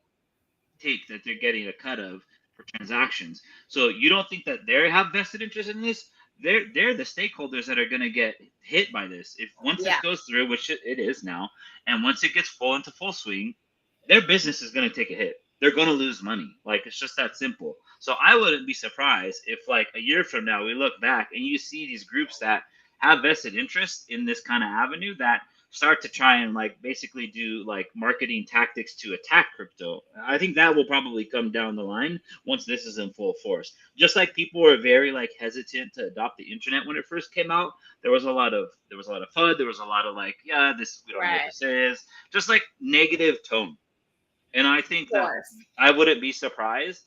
take that they're getting a cut of for transactions. So you don't think that they have vested interest in this? They're the stakeholders that are going to get hit by this. If once this Yeah. goes through, which it is now, and once it gets full swing, their business is going to take a hit. They're going to lose money. Like, it's just that simple. So I wouldn't be surprised if like a year from now we look back and you see these groups that have vested interest in this kind of avenue that start to try and like basically do like marketing tactics to attack crypto. I think that will probably come down the line once this is in full force. Just like people were very like hesitant to adopt the internet when it first came out, there was a lot of FUD, there was a lot of like, yeah, this, we don't know what Right. this is, just like negative tone. And I Of think that course. I wouldn't be surprised,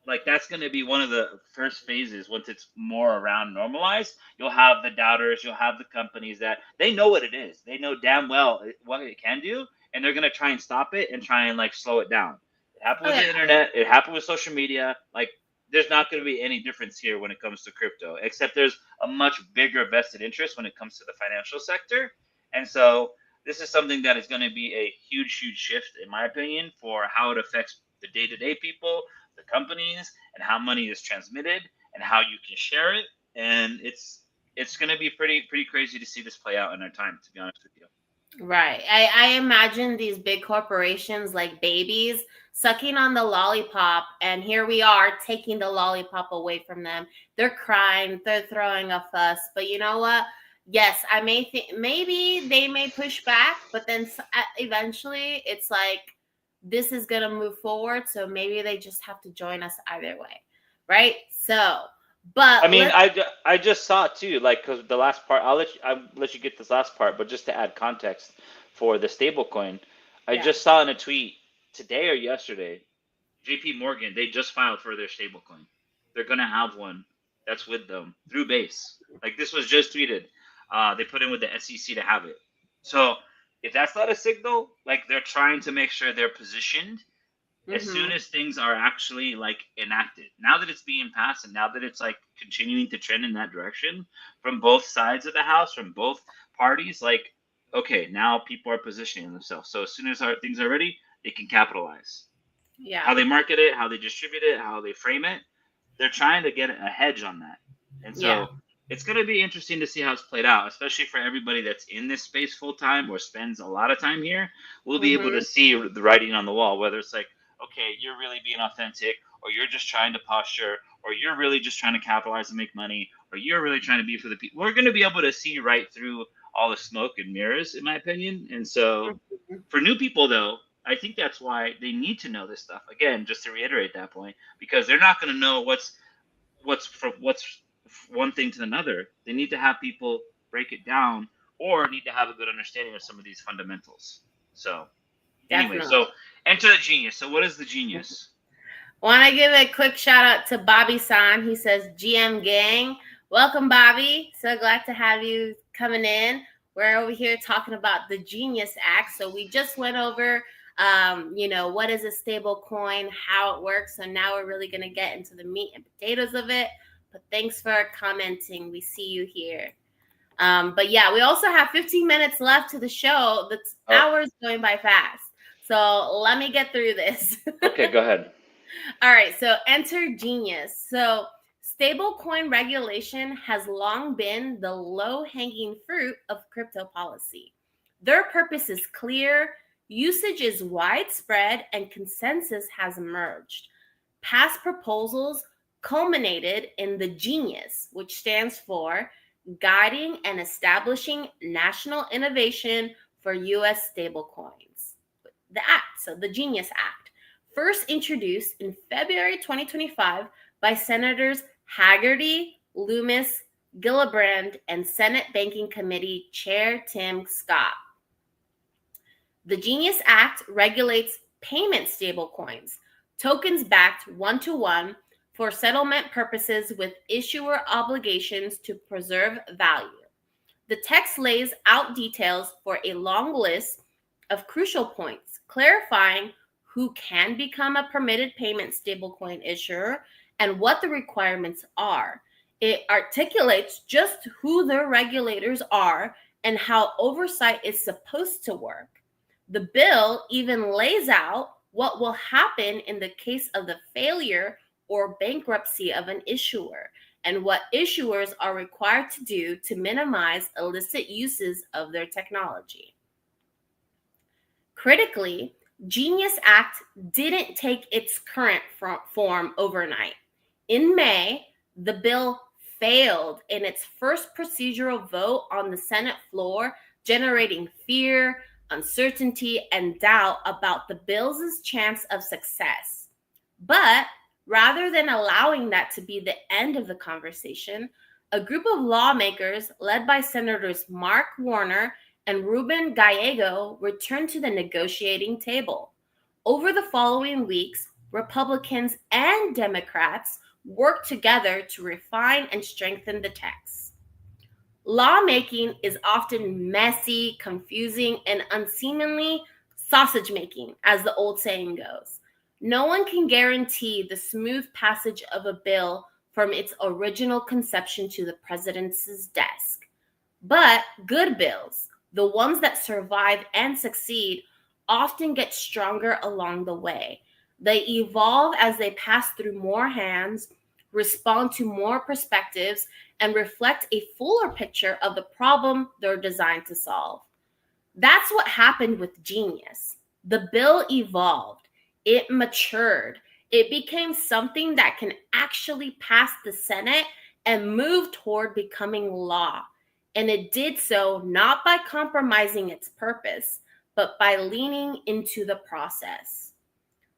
like that's going to be one of the first phases once it's more around normalized. You'll have the doubters, you'll have the companies that they know what it is, they know damn well what it can do, and they're going to try and stop it and try and like slow it down. It happened Oh with yeah. the internet, it happened with social media. Like, there's not going to be any difference here when it comes to crypto, except there's a much bigger vested interest when it comes to the financial sector. And so this is something that is going to be a huge shift, in my opinion, for how it affects the day-to-day people, the companies, and how money is transmitted and how you can share it. And it's going to be pretty crazy to see this play out in our time, to be honest with you. Right. I imagine these big corporations like babies sucking on the lollipop, and here we are taking the lollipop away from them. They're crying, they're throwing a fuss. But you know what? Yes, I may think maybe they may push back, but then eventually it's like this is going to move forward. So maybe they just have to join us either way. Right. So, I but mean, let's, I just saw it too, like, because the last part, I'll let you get this last part, but just to add context for the stablecoin, I yeah. just saw in a tweet today or yesterday, JP Morgan, they just filed for their stablecoin. They're gonna have one that's with them through Base. Like, this was just tweeted. They put in with the SEC to have it. So if that's not a signal, like they're trying to make sure they're positioned as soon Mm-hmm. as things are actually like enacted. Now that it's being passed and now that it's like continuing to trend in that direction from both sides of the house, from both parties, like, okay, now people are positioning themselves. So as soon as things are ready, they can capitalize. Yeah. How they market it, how they distribute it, how they frame it. They're trying to get a hedge on that. And so Yeah. it's going to be interesting to see how it's played out, especially for everybody that's in this space full time or spends a lot of time here. We'll be able to see the writing on the wall, whether it's like, okay, you're really being authentic, or you're just trying to posture, or you're really just trying to capitalize and make money, or you're really trying to be for the people. We're going to be able to see right through all the smoke and mirrors, in my opinion. And so for new people, though, I think that's why they need to know this stuff. Again, just to reiterate that point, because they're not going to know what's one thing to another. They need to have people break it down, or need to have a good understanding of some of these fundamentals. So anyway, Definitely. so enter the genius. So what is the genius? Want to give a quick shout out to Bobby San. He says, GM gang. Welcome, Bobby. So glad to have you coming in. We're over here talking about the Genius Act. So we just went over, what is a stable coin, how it works. So now we're really going to get into the meat and potatoes of it. But thanks for commenting. We see you here. But yeah, we also have 15 minutes left to the show. That's hours going by fast. So let me get through this. Okay, go ahead. All right, so enter Genius. So stablecoin regulation has long been the low-hanging fruit of crypto policy. Their purpose is clear, usage is widespread, and consensus has emerged. Past proposals culminated in the Genius, which stands for Guiding and Establishing National Innovation for U.S. Stablecoins. The Act, so the Genius Act, first introduced in February 2025 by Senators Haggerty, Loomis, Gillibrand, and Senate Banking Committee Chair Tim Scott. The Genius Act regulates payment stablecoins, tokens backed one-to-one for settlement purposes with issuer obligations to preserve value. The text lays out details for a long list of crucial points, clarifying who can become a permitted payment stablecoin issuer and what the requirements are. It articulates just who the regulators are and how oversight is supposed to work. The bill even lays out what will happen in the case of the failure or bankruptcy of an issuer and what issuers are required to do to minimize illicit uses of their technology. Critically, Genius Act didn't take its current form overnight. In May, the bill failed in its first procedural vote on the Senate floor, generating fear, uncertainty, and doubt about the bill's chance of success. But rather than allowing that to be the end of the conversation, a group of lawmakers led by Senators Mark Warner and Ruben Gallego returned to the negotiating table. Over the following weeks, Republicans and Democrats worked together to refine and strengthen the text. Lawmaking is often messy, confusing, and unseemly sausage making, as the old saying goes. No one can guarantee the smooth passage of a bill from its original conception to the president's desk. But good bills, the ones that survive and succeed, often get stronger along the way. They evolve as they pass through more hands, respond to more perspectives, and reflect a fuller picture of the problem they're designed to solve. That's what happened with Genius. The bill evolved, it matured, it became something that can actually pass the Senate and move toward becoming law. And it did so not by compromising its purpose, but by leaning into the process.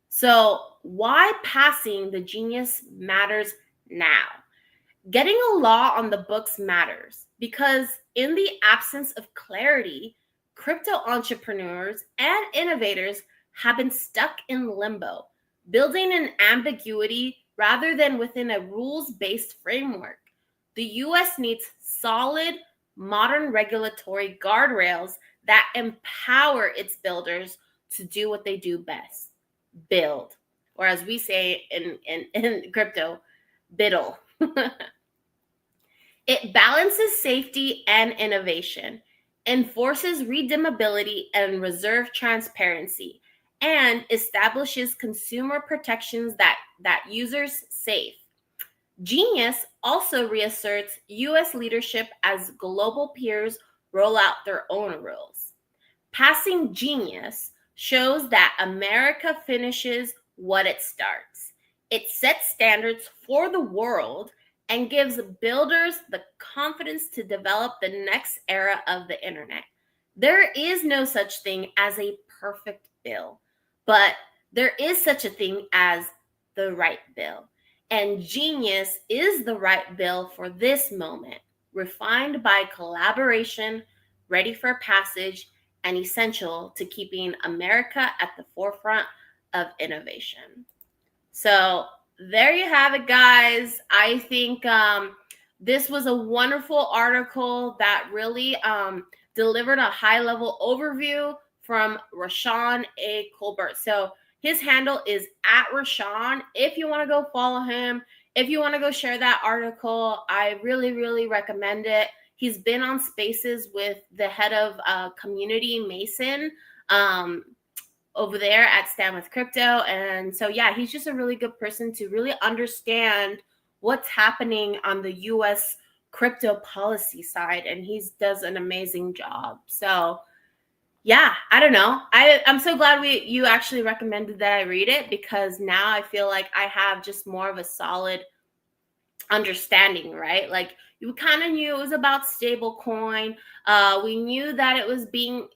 So, why passing the Genius matters now? Getting a law on the books matters because, in the absence of clarity, crypto entrepreneurs and innovators have been stuck in limbo, building an ambiguity rather than within a rules-based framework. The US needs solid, modern regulatory guardrails that empower its builders to do what they do best, build, or as we say in crypto, biddle. It balances safety and innovation, enforces redeemability and reserve transparency, and establishes consumer protections that users safe. Genius also reasserts US leadership as global peers roll out their own rules. Passing Genius shows that America finishes what it starts. It sets standards for the world and gives builders the confidence to develop the next era of the internet. There is no such thing as a perfect bill, but there is such a thing as the right bill. And Genius is the right bill for this moment, refined by collaboration, ready for passage, and essential to keeping America at the forefront of innovation. So there you have it, guys. I think this was a wonderful article that really delivered a high level overview from Rashawn A. Colbert. So his handle is at Rashawn. If you want to go follow him, if you want to go share that article, I really, really recommend it. He's been on Spaces with the head of community, Mason, over there at Stand with Crypto. And so, yeah, he's just a really good person to really understand what's happening on the US crypto policy side. And he does an amazing job. So, yeah, I don't know. I'm so glad you actually recommended that I read it, because now I feel like I have just more of a solid understanding, right? Like, you kind of knew it was about stablecoin. We knew that it was being,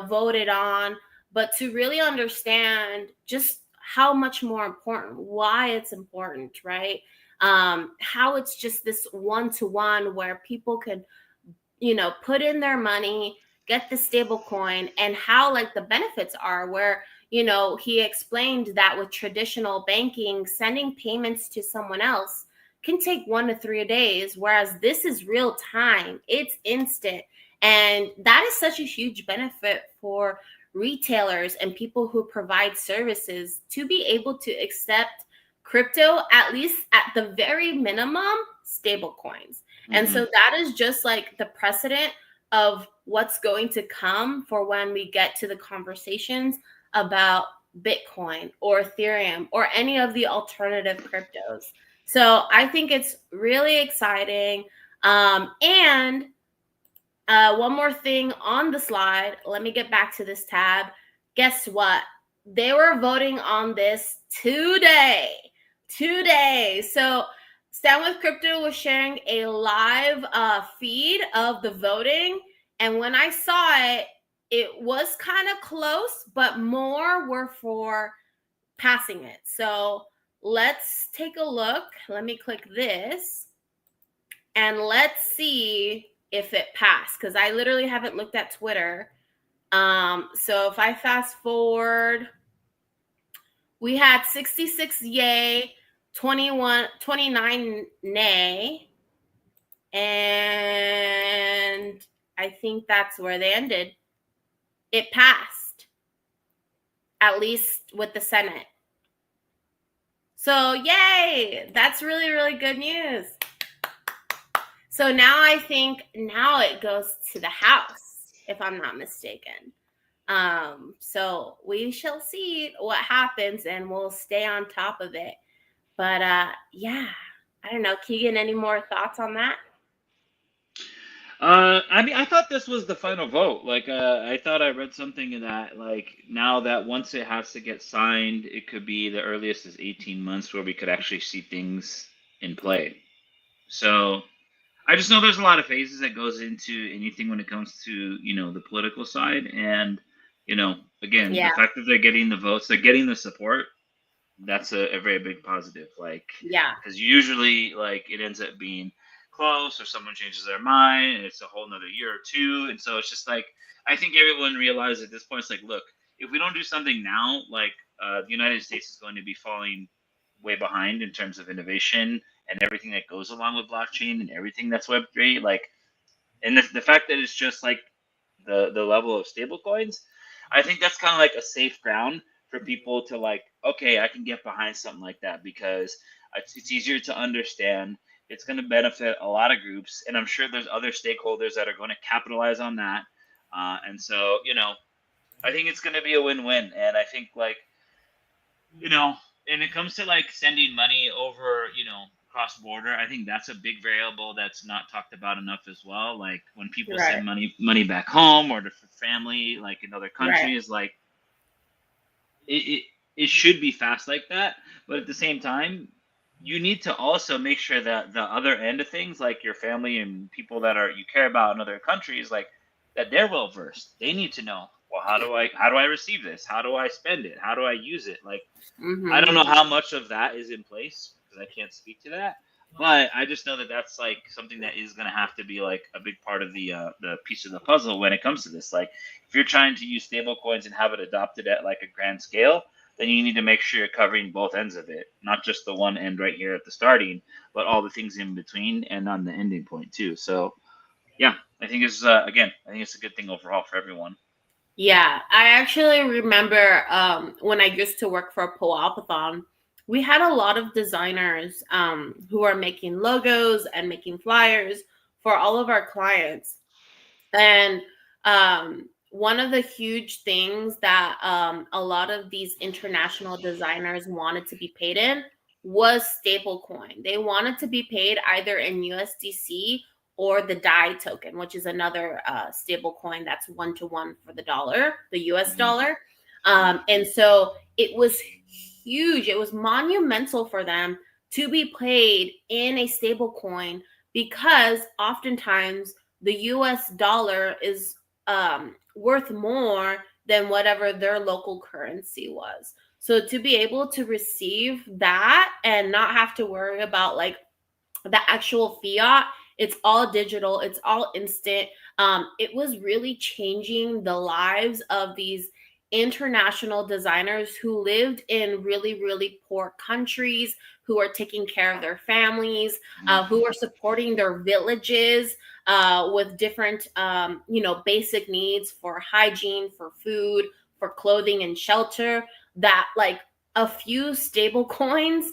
voted on, but to really understand just how much more important, why it's important, right? How it's just this one-to-one where people can, put in their money, get the stable coin, and how like the benefits are where, he explained that with traditional banking, sending payments to someone else can take 1 to 3 days, whereas this is real time. It's instant. And that is such a huge benefit for retailers and people who provide services to be able to accept crypto, at least at the very minimum, stable coins. Mm-hmm. And so that is just like the precedent of what's going to come for when we get to the conversations about Bitcoin or Ethereum or any of the alternative cryptos. So I think it's really exciting. And one more thing on the slide. Let me get back to this tab. Guess what? They were voting on this today. So Stand with Crypto was sharing a live feed of the voting. And when I saw it, it was kind of close, but more were for passing it. So let's take a look. Let me click this and let's see if it passed, because I literally haven't looked at Twitter. So if I fast forward, we had 66 yay, 29 nay, and I think that's where they ended. It passed, at least with the Senate. So yay, that's really, really good news. So now I think it goes to the House, if I'm not mistaken. So we shall see what happens, and we'll stay on top of it. But yeah, I don't know. Keegan, any more thoughts on that? I mean, I thought this was the final vote. Like, I thought I read something in that, like, now that once it has to get signed, it could be the earliest is 18 months where we could actually see things in play. So I just know there's a lot of phases that goes into anything when it comes to, the political side. And, again, the fact that they're getting the votes, they're getting the support, that's a very big positive. Like, because usually, like, it ends up being close or someone changes their mind and it's a whole nother year or two. And so it's just like, I think everyone realized at this point, it's like, look, if we don't do something now, like, the United States is going to be falling way behind in terms of innovation and everything that goes along with blockchain and everything that's Web3. Like, and the fact that it's just like the level of stable coins, I think that's kind of like a safe ground for people to like, okay, I can get behind something like that because it's easier to understand. It's going to benefit a lot of groups, and I'm sure there's other stakeholders that are going to capitalize on that. And so, I think it's going to be a win-win. And I think like, and it comes to like sending money over, cross border, I think that's a big variable that's not talked about enough as well. Like when people Right. send money back home or to family, like in other Right. countries, like it should be fast like that. But at the same time, you need to also make sure that the other end of things, like your family and people that are you care about in other countries, like that they're well versed. They need to know, well, how do I receive this? How do I spend it? How do I use it? Like I don't Mm-hmm. know how much of that is in place because I can't speak to that. But I just know that that's like something that is going to have to be like a big part of the piece of the puzzle when it comes to this. Like, if you're trying to use stable coins and have it adopted at like a grand scale, then you need to make sure you're covering both ends of it, not just the one end right here at the starting, but all the things in between and on the ending point too. So, yeah, I think it's I think it's a good thing overall for everyone. Yeah, I actually remember when I used to work for a Poapathon, we had a lot of designers who are making logos and making flyers for all of our clients. And one of the huge things that a lot of these international designers wanted to be paid in was stablecoin. They wanted to be paid either in USDC or the DAI token, which is another stable coin that's 1-to-1 for the dollar, the US Mhm. dollar. And so it was huge. It was monumental for them to be paid in a stable coin because oftentimes the US dollar is worth more than whatever their local currency was. So to be able to receive that and not have to worry about like the actual fiat, it's all digital, it's all instant. It was really changing the lives of these international designers who lived in really, really poor countries, who are taking care of their families, who are supporting their villages with different, basic needs for hygiene, for food, for clothing and shelter. That like a few stable coins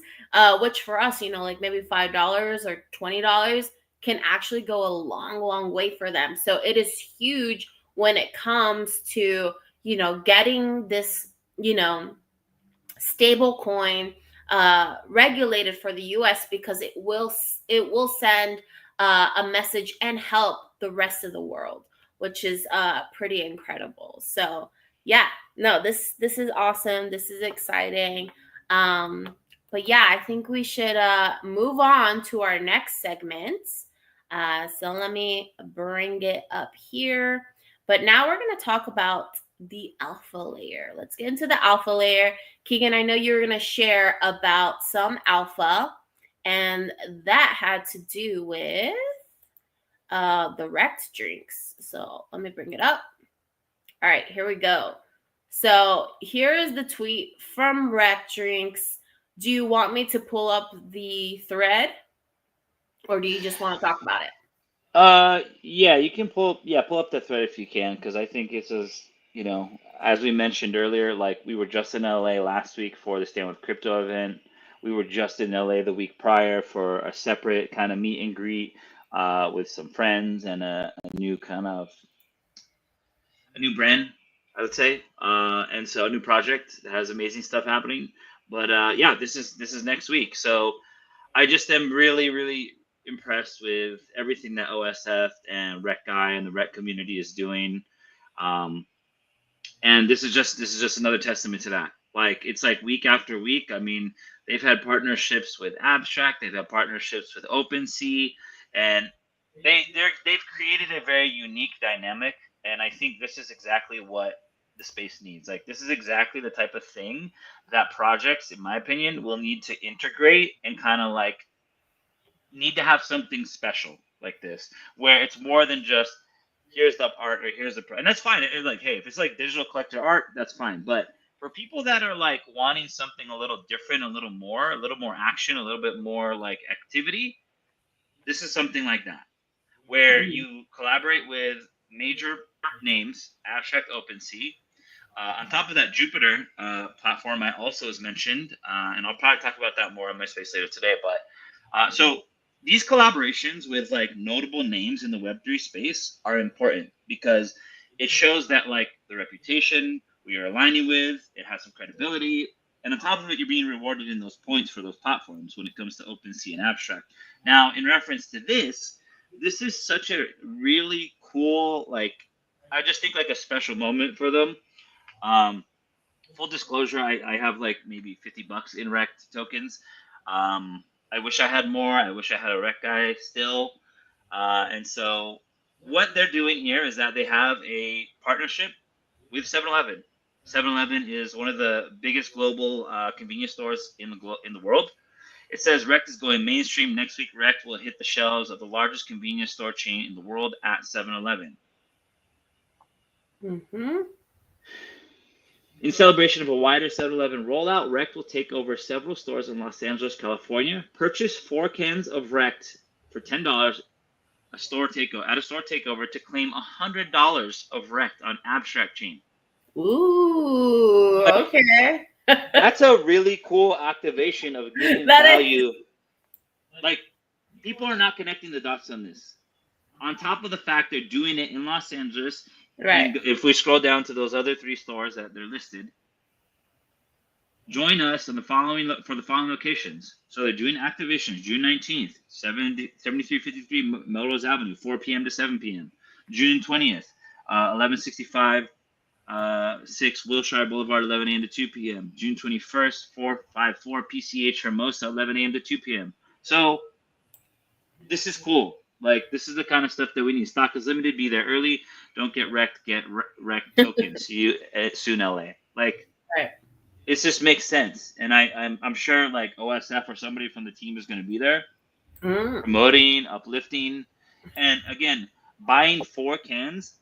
which for us, like maybe $5 or $20 can actually go a long, long way for them. So it is huge when it comes to, getting this, stable coin regulated for the US because it will send a message and help the rest of the world, which is pretty incredible. So yeah, no, this is awesome. This is exciting. But yeah, I think we should move on to our next segment. So let me bring it up here. But now we're going to talk about the alpha layer. Let's get into the alpha layer. Keegan, I know you were going to share about some alpha, and that had to do with the wrecked drinks. So let me bring it up. All right, here we go. So here is the tweet from wrecked drinks. Do you want me to pull up the thread, or do you just want to talk about it? Yeah, you can pull up the thread if you can, because I think it's as we mentioned earlier, like we were just in LA last week for the Stand with Crypto event. We were just in LA the week prior for a separate kind of meet and greet with some friends and a new kind of a new brand, I would say, and so a new project that has amazing stuff happening. But yeah, this is next week, so I just am really, really impressed with everything that OSF and Rec Guy and the Rec community is doing. Um, and this is just another testament to that. Like it's like week after week. I mean, they've had partnerships with Abstract, they've had partnerships with OpenSea, and they've created a very unique dynamic. And I think this is exactly what the space needs. Like this is exactly the type of thing that projects, in my opinion, will need to integrate and kind of like need to have something special like this where it's more than just here's the art or here's the and that's fine. It's like, hey, if it's like digital collector art, that's fine. But for people that are like wanting something a little different, a little more action, a little bit more like activity, this is something like that where Mhm. you collaborate with major names, Abstract, OpenSea. On top of that, Jupiter platform I also was mentioned, and I'll probably talk about that more in my space later today. But so these collaborations with like notable names in the Web3 space are important because it shows that like the reputation we are aligning with, it has some credibility, and on top of it, you're being rewarded in those points for those platforms when it comes to OpenSea and Abstract. Now, in reference to this is such a really cool, like, I just think like a special moment for them. Um, Full disclosure, I have like maybe $50 in Rect tokens. I wish I had more. I wish I had a Rect guy still. And so what they're doing here is that they have a partnership with 7-Eleven. 7-Eleven is one of the biggest global convenience stores in the world. It says Rect is going mainstream next week. Rect will hit the shelves of the largest convenience store chain in the world at 7-Eleven. Mm-hmm. In celebration of a wider 7-Eleven rollout, Rect will take over several stores in Los Angeles, California. Purchase 4 cans of Rect for $10 at a store takeover to claim $100 of Rect on Abstract Chain. Ooh, okay. That's a really cool activation of giving value. Like, people are not connecting the dots on this. On top of the fact they're doing it in Los Angeles, Right. and if we scroll down to those other 3 stores that they're listed, join us for the following locations. So they're doing activations June 19th, 7353 Melrose Avenue, 4 p.m. to 7 p.m. June 20th, 1165 6 Wilshire Boulevard, 11 a.m. to 2 p.m. June 21st, 454 PCH Hermosa, 11 a.m. to 2 p.m. So this is cool. Like, this is the kind of stuff that we need. Stock is limited. Be there early. Don't get wrecked. Get wrecked tokens. See you at soon, LA. Like, Right. It just makes sense. And I'm sure like OSF or somebody from the team is going to be there promoting, uplifting. And again, buying 4 cans,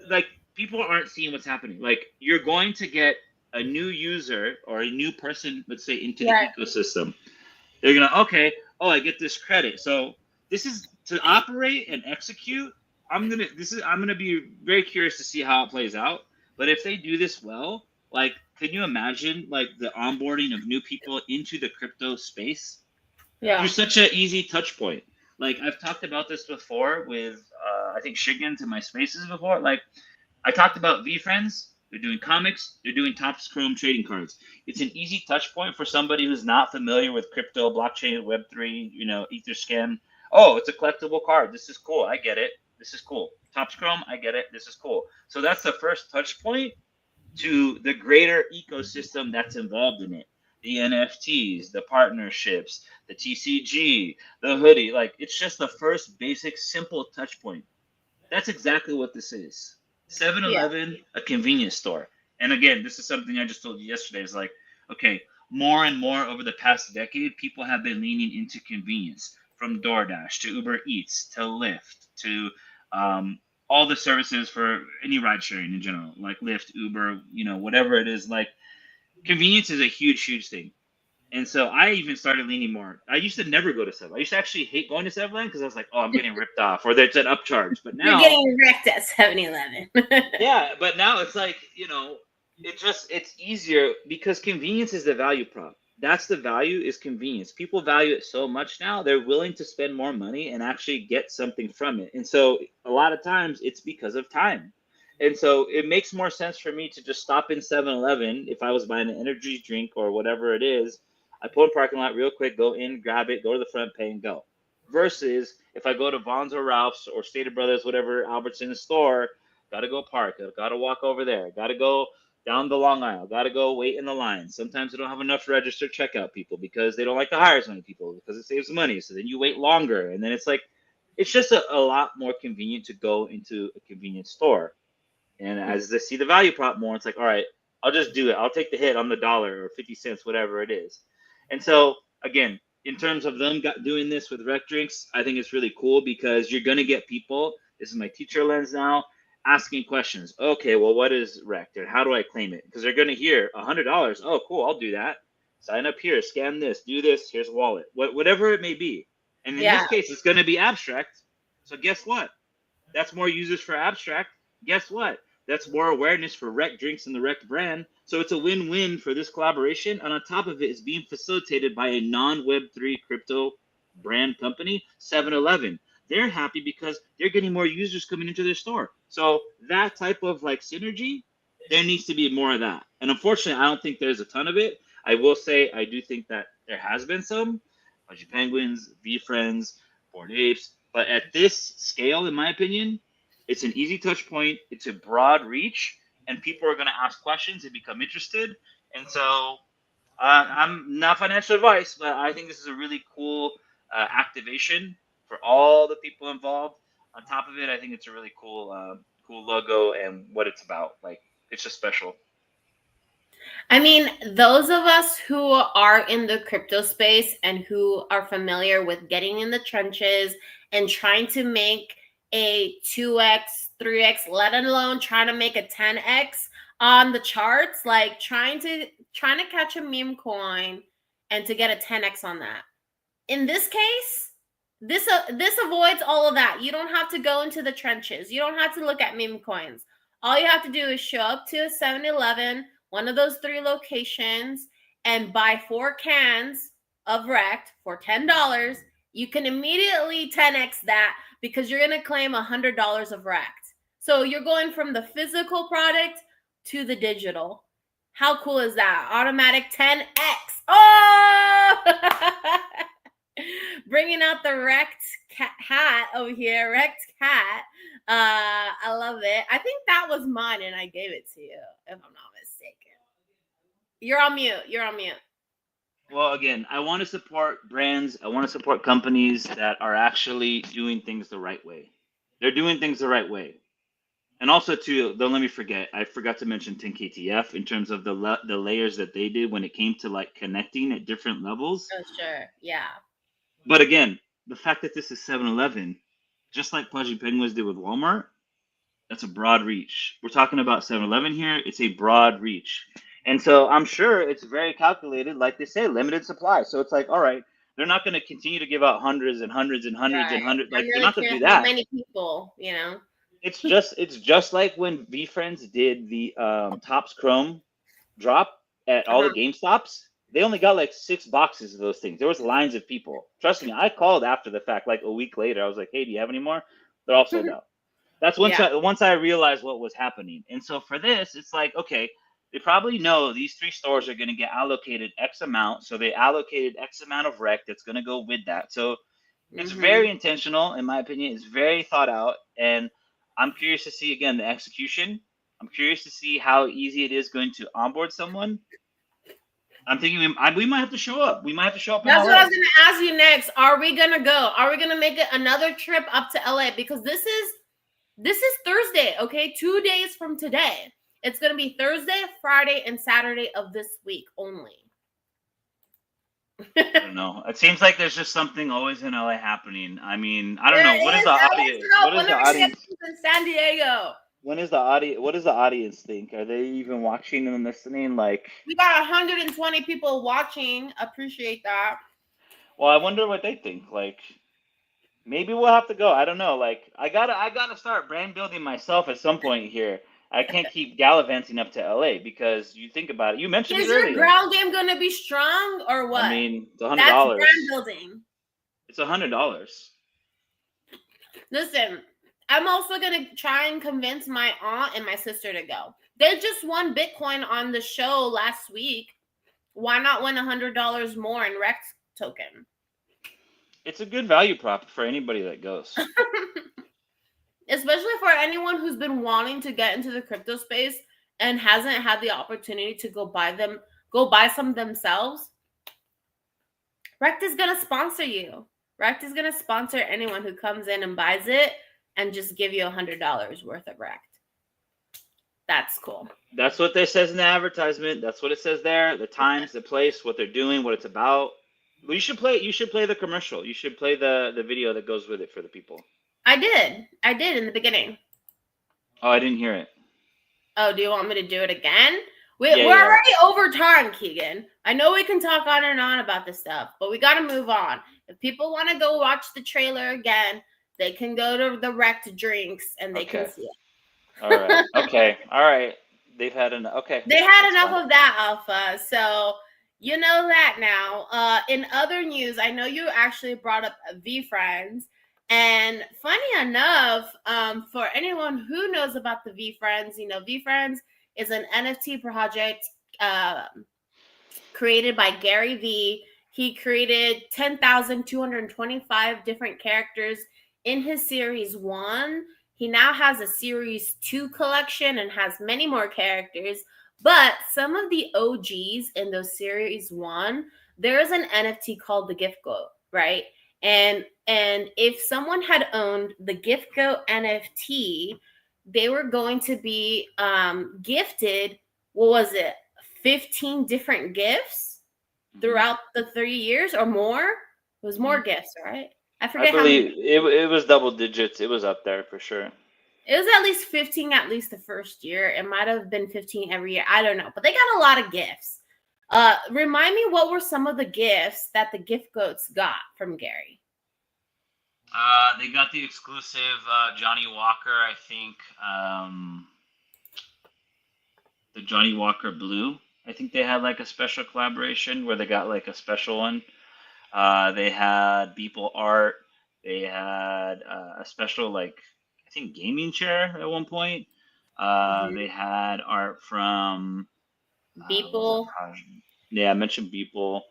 like, people aren't seeing what's happening. Like, you're going to get a new user or a new person, let's say, into the ecosystem. They're going to, okay, I get this credit. So this is to operate and execute. I'm going to be very curious to see how it plays out. But if they do this well, like, can you imagine like the onboarding of new people into the crypto space? Yeah. Through such an easy touch point. Like, I've talked about this before with I think Shiggins in my spaces before. Like, I talked about VFriends. They're doing comics. They're doing Topps Chrome trading cards. It's an easy touch point for somebody who's not familiar with crypto, blockchain, Web3, Etherscan. Oh, it's a collectible card. This is cool. I get it. This is cool. Topps Chrome. I get it. This is cool. So that's the first touch point to the greater ecosystem that's involved in it. The NFTs, the partnerships, the TCG, the hoodie. Like, it's just the first basic, simple touch point. That's exactly what this is. 7-Eleven, a convenience store. And again, this is something I just told you yesterday. It's like, okay, more and more over the past decade, people have been leaning into convenience, from DoorDash to Uber Eats to Lyft to all the services for any ride sharing in general, like Lyft, Uber, whatever it is. Like, convenience is a huge, huge thing. And so I even started leaning more. I used to never go to 7. I used to actually hate going to 7-Eleven because I was like, oh, I'm getting ripped off, or there's an upcharge. But now you're getting wrecked at 7-Eleven. yeah, but now it's like, it's easier because convenience is the value prop. That's the value, is convenience. People value it so much now, they're willing to spend more money and actually get something from it. And so a lot of times it's because of time. And so it makes more sense for me to just stop in 7-Eleven if I was buying an energy drink or whatever it is. I pull in parking lot real quick, go in, grab it, go to the front, pay, and go. Versus if I go to Vaughn's or Ralph's or Stater Brothers, whatever, Albertsons store, got to go park, got to walk over there, got to go down the long aisle, got to go wait in the line. Sometimes they don't have enough registered checkout people because they don't like to hire as many people because it saves money. So then you wait longer. And then it's like, it's just a lot more convenient to go into a convenience store. And as they see the value prop more, it's like, all right, I'll just do it. I'll take the hit on the dollar or 50 cents, whatever it is. And so, again, in terms of them doing this with rec drinks, I think it's really cool because you're going to get people, this is my teacher lens now, asking questions. Okay, well, what is rec? And how do I claim it? Because they're going to hear $100. Oh, cool, I'll do that. Sign up here, scan this, do this, here's a wallet, whatever it may be. And in this case, it's going to be abstract. So guess what? That's more users for abstract. Guess what? That's more awareness for rec drinks and the rec brand. So it's a win-win for this collaboration. And on top of it, it's being facilitated by a non-Web3 crypto brand company, 7-Eleven. they're happy because they're getting more users coming into their store. So that type of like synergy, there needs to be more of that. And unfortunately, I don't think there's a ton of it. I will say I do think that there has been some Pudgy Penguins, V Friends, Bored Apes, but at this scale, in my opinion, it's an easy touch point. It's a broad reach, and people are going to ask questions and become interested. And so, I'm not financial advice, but I think this is a really cool activation for all the people involved. On top of it, I think it's a really cool logo and what it's about. Like, it's just special. I mean, those of us who are in the crypto space and who are familiar with getting in the trenches and trying to make a 2x, 3x, let alone trying to make a 10x on the charts, like trying to catch a meme coin and to get a 10x on that. In this case, this avoids all of that. You don't have to go into the trenches. You don't have to look at meme coins. All you have to do is show up to a 7-Eleven, one of those 3 locations, and buy 4 cans of Rect for $10. You can immediately 10x that because you're going to claim $100 of Rect. So you're going from the physical product to the digital. How cool is that? Automatic 10x. Oh! Bringing out the Rect hat over here. Rect hat. I love it. I think that was mine and I gave it to you, if I'm not mistaken. You're on mute. Well, again, I want to support brands. I want to support companies that are actually doing things the right way. They're doing things the right way. And also, too, don't let me forget, I forgot to mention 10KTF in terms of the layers that they did when it came to like connecting at different levels. Oh, sure. Yeah. But again, the fact that this is 7-Eleven, just like Pudgy Penguins did with Walmart, that's a broad reach. We're talking about 7-Eleven here. It's a broad reach. And so I'm sure it's very calculated, like they say, limited supply. So it's like, all right, they're not going to continue to give out hundreds and hundreds and hundreds and hundreds. Like, they're not going to do that. Many people, you know. It's just like when V Friends did the Topps Chrome drop at all the GameStops. They only got like 6 boxes of those things. There was lines of people. Trust me, I called after the fact, like a week later. I was like, hey, do you have any more? They're all sold out. That's once I realized what was happening. And so for this, it's like, okay, they probably know these 3 stores are going to get allocated X amount. So they allocated X amount of rec that's going to go with that. So it's very intentional, in my opinion. It's very thought out. And I'm curious to see, again, the execution. I'm curious to see how easy it is going to onboard someone. I'm thinking we might have to show up. We might have to show up. That's what I was going to ask you next. Are we going to go? Are we going to make it another trip up to LA? Because this is Thursday, okay? 2 days from today. It's going to be Thursday, Friday, and Saturday of this week only. I don't know. It seems like there's just something always in LA happening. I mean, I don't know. What is the audience? What is the audience in San Diego? When is the audience? What does the audience think? Are they even watching and listening? Like, we got 120 people watching. Appreciate that. Well, I wonder what they think. Like, maybe we'll have to go. I don't know. Like, I gotta start brand building myself at some point here. I can't keep gallivanting up to LA because you think about it. You mentioned it earlier. Is your ground game gonna be strong or what? I mean, it's $100. That's brand building. It's $100. Listen, I'm also going to try and convince my aunt and my sister to go. They just won Bitcoin on the show last week. Why not win $100 more in Rect token? It's a good value prop for anybody that goes. Especially for anyone who's been wanting to get into the crypto space and hasn't had the opportunity to go buy some themselves. Rect is going to sponsor you. Rect is going to sponsor anyone who comes in and buys it and just give you $100 worth of Rect. That's cool. That's what it says in the advertisement. That's what it says there. The times, the place, what they're doing, what it's about. Well, you should play the commercial. You should play the video that goes with it for the people. I did in the beginning. Oh, I didn't hear it. Oh, do you want me to do it again? We're already over time, Keegan. I know we can talk on and on about this stuff, but we got to move on. If people want to go watch the trailer again, they can go to the Rect Drinks and they can see it. All right. Okay. All right. They've had enough. Okay. They had enough of that, Alpha. So you know that now. In other news, I know you actually brought up V Friends, And funny enough, for anyone who knows about the VeeFriends, VeeFriends is an NFT project created by Gary Vee. He created 10,225 different characters in his Series 1. He now has a Series 2 collection and has many more characters. But some of the OGs in those Series 1, there is an NFT called the Gift Goat, right? And if someone had owned the Gift Goat NFT, they were going to be gifted, what was it, 15 different gifts throughout the 3 years or more? It was more gifts, right? I forget I how many. believe it was double digits. It was up there for sure. It was at least 15 at least the first year. It might have been 15 every year. I don't know. But they got a lot of gifts. Remind me, what were some of the gifts that the Gift Goats got from Gary? They got the exclusive Johnny Walker, I think. The Johnny Walker Blue. I think they had like a special collaboration where they got like a special one. They had Beeple art. They had a special, like, I think, gaming chair at one point. They had art from Beeple. Yeah, I mentioned Beeple.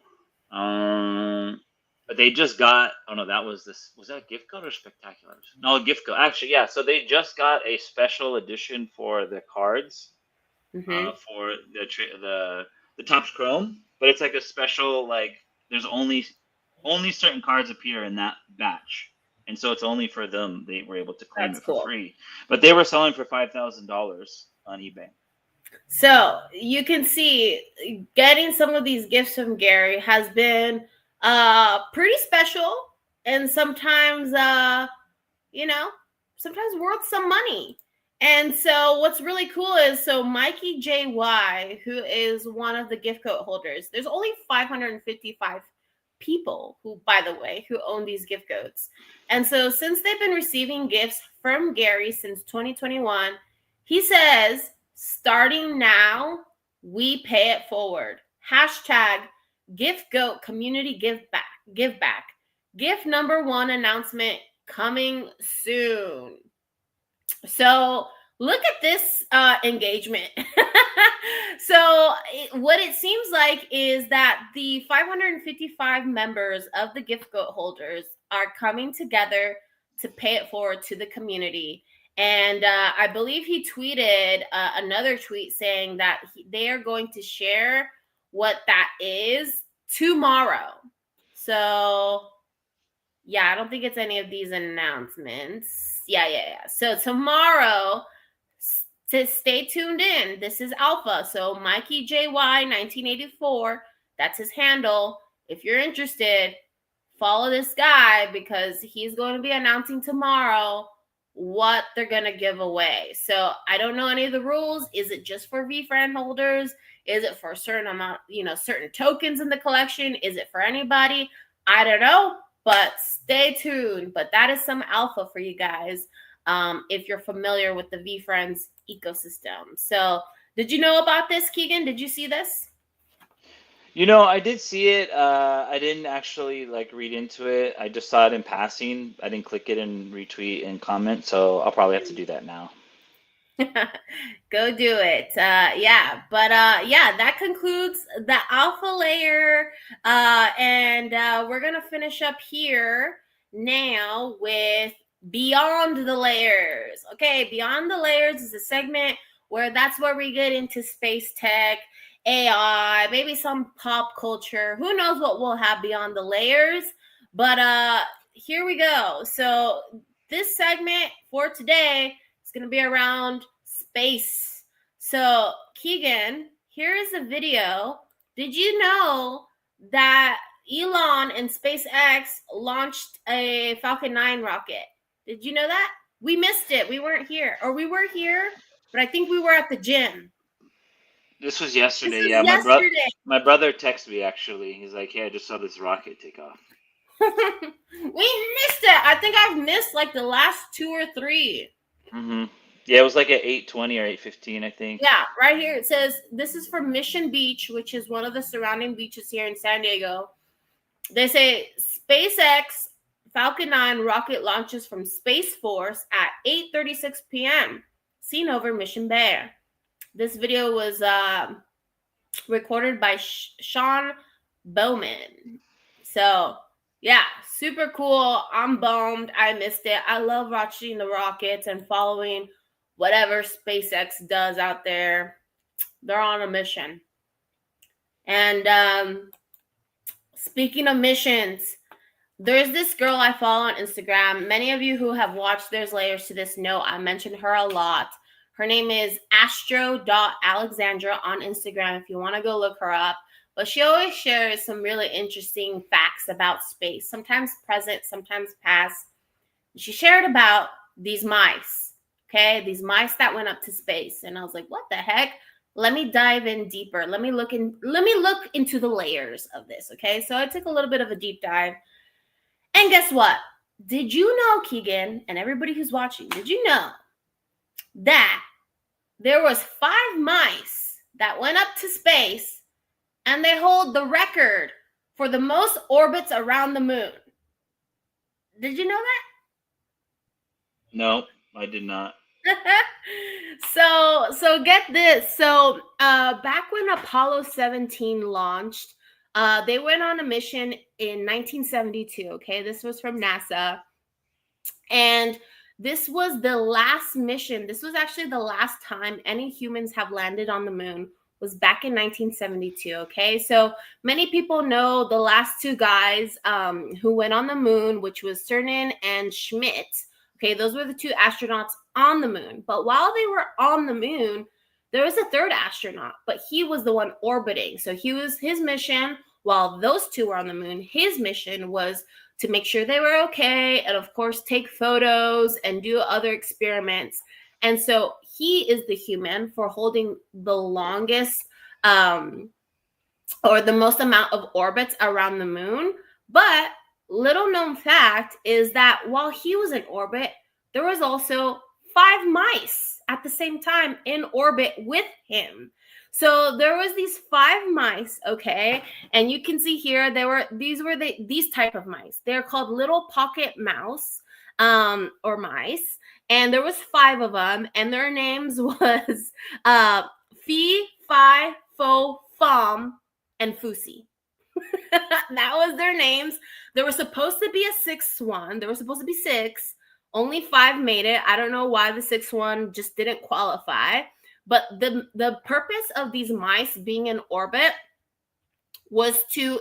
But they just got. Oh no, that was this. Was that Gift Code or Spectaculars? No, Gift Code. Actually, yeah. So they just got a special edition for the cards. For the Topps Chrome, but it's like a special, like, there's only certain cards appear in that batch, and so it's only for them. They were able to claim it for free, but they were selling for $5,000 on eBay. So you can see getting some of these gifts from Gary has been pretty special, and sometimes sometimes worth some money. And so what's really cool is, so Mikey JY, who is one of the gift code holders, there's only 555 people who, by the way, who own these gift codes. And so since they've been receiving gifts from Gary since 2021, he says, starting now, we pay it forward. Hashtag Gift Goat Community Give Back. Gift number 1 announcement coming soon. So look at this engagement. So what it seems like is that the 555 members of the Gift Goat holders are coming together to pay it forward to the community. And I believe he tweeted another tweet saying that they are going to share what that is tomorrow. So yeah, I don't think it's any of these announcements. Yeah. So tomorrow, to stay tuned in. This is Alpha. So Mikey JY 1984, that's his handle. If you're interested, follow this guy because he's going to be announcing tomorrow what they're going to give away. So I don't know any of the rules. Is it just for VeeFriend holders? Is it for a certain amount, certain tokens in the collection? Is it for anybody? I don't know. But stay tuned. But that is some alpha for you guys if you're familiar with the VeeFriends ecosystem. So did you know about this, Keegan? Did you see this? I did see it. I didn't actually read into it. I just saw it in passing. I didn't click it and retweet and comment. So I'll probably have to do that now. Go do it. That concludes the alpha layer. And we're going to finish up here now with Beyond the Layers. Okay, Beyond the Layers is a segment that's where we get into space tech, AI, maybe some pop culture. Who knows what we'll have beyond the layers? But here we go. So this segment for today is going to be around space. So Keegan, here is a video. Did you know that Elon and SpaceX launched a Falcon 9 rocket? Did you know that? We missed it. We weren't here. Or we were here, but I think we were at the gym. This was yesterday. Yesterday. My brother texted me, actually. He's like, "Hey, I just saw this rocket take off." We missed it. I think I've missed the last 2 or 3. Mm-hmm. Yeah, it was at 8:20 or 8:15, I think. Yeah, right here it says this is from Mission Beach, which is one of the surrounding beaches here in San Diego. They say SpaceX Falcon 9 rocket launches from Space Force at 8:36 p.m. Seen over Mission Bay. This video was recorded by Sean Bowman. So, yeah, super cool. I'm bummed. I missed it. I love watching the rockets and following whatever SpaceX does out there. They're on a mission. And speaking of missions, there's this girl I follow on Instagram. Many of you who have watched There's Layers to This know I mention her a lot. Her name is astro.alexandra on Instagram if you want to go look her up. But she always shares some really interesting facts about space, sometimes present, sometimes past. She shared about these mice, okay? These mice that went up to space. And I was like, what the heck? Let me dive in deeper. Let me look into the layers of this, okay? So I took a little bit of a deep dive. And guess what? Did you know, Keegan, and everybody who's watching, did you know that there was 5 mice that went up to space and they hold the record for the most orbits around the moon? Did you know that? No, I did not. So get this. So back when Apollo 17 launched, they went on a mission in 1972. Okay, this was from NASA, and this was the last mission. This was actually the last time any humans have landed on the moon. Was back in 1972. Okay, so many people know the last 2 guys who went on the moon, which was Cernan and Schmidt. Okay, those were the 2 astronauts on the moon. But while they were on the moon, there was a 3rd astronaut, but he was the one orbiting. So his mission, while those 2 were on the moon, his mission was to make sure they were okay and, of course, take photos and do other experiments. And so he is the human for holding the longest or the most amount of orbits around the moon. But little known fact is that while he was in orbit, there was also 5 mice at the same time in orbit with him. So there was these 5 mice, okay, and you can see here these type of mice. They're called little pocket mouse or mice, and there was 5 of them, and their names was Fee, Fi, Fo, Fum, and Fusi. That was their names. There was supposed to be a 6th one. There were supposed to be 6. Only 5 made it. I don't know why the 6th one just didn't qualify. But the purpose of these mice being in orbit was to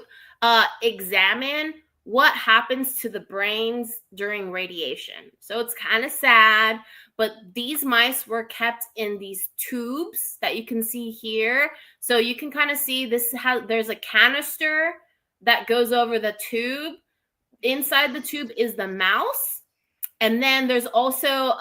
examine what happens to the brains during radiation. So it's kind of sad, but these mice were kept in these tubes that you can see here. So you can kind of see this how there's a canister that goes over the tube. Inside the tube is the mouse. And then there's also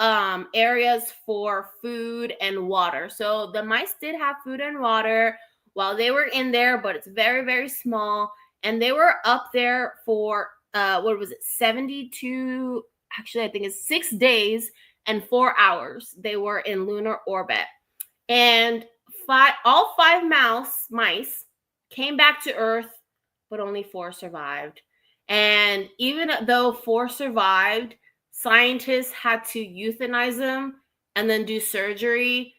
areas for food and water. So the mice did have food and water while they were in there, but it's very, very small. And they were up there for, 72, actually, I think it's 6 days and 4 hours. They were in lunar orbit. And all 5 mice came back to Earth, but only 4 survived. And even though 4 survived, scientists had to euthanize them and then do surgery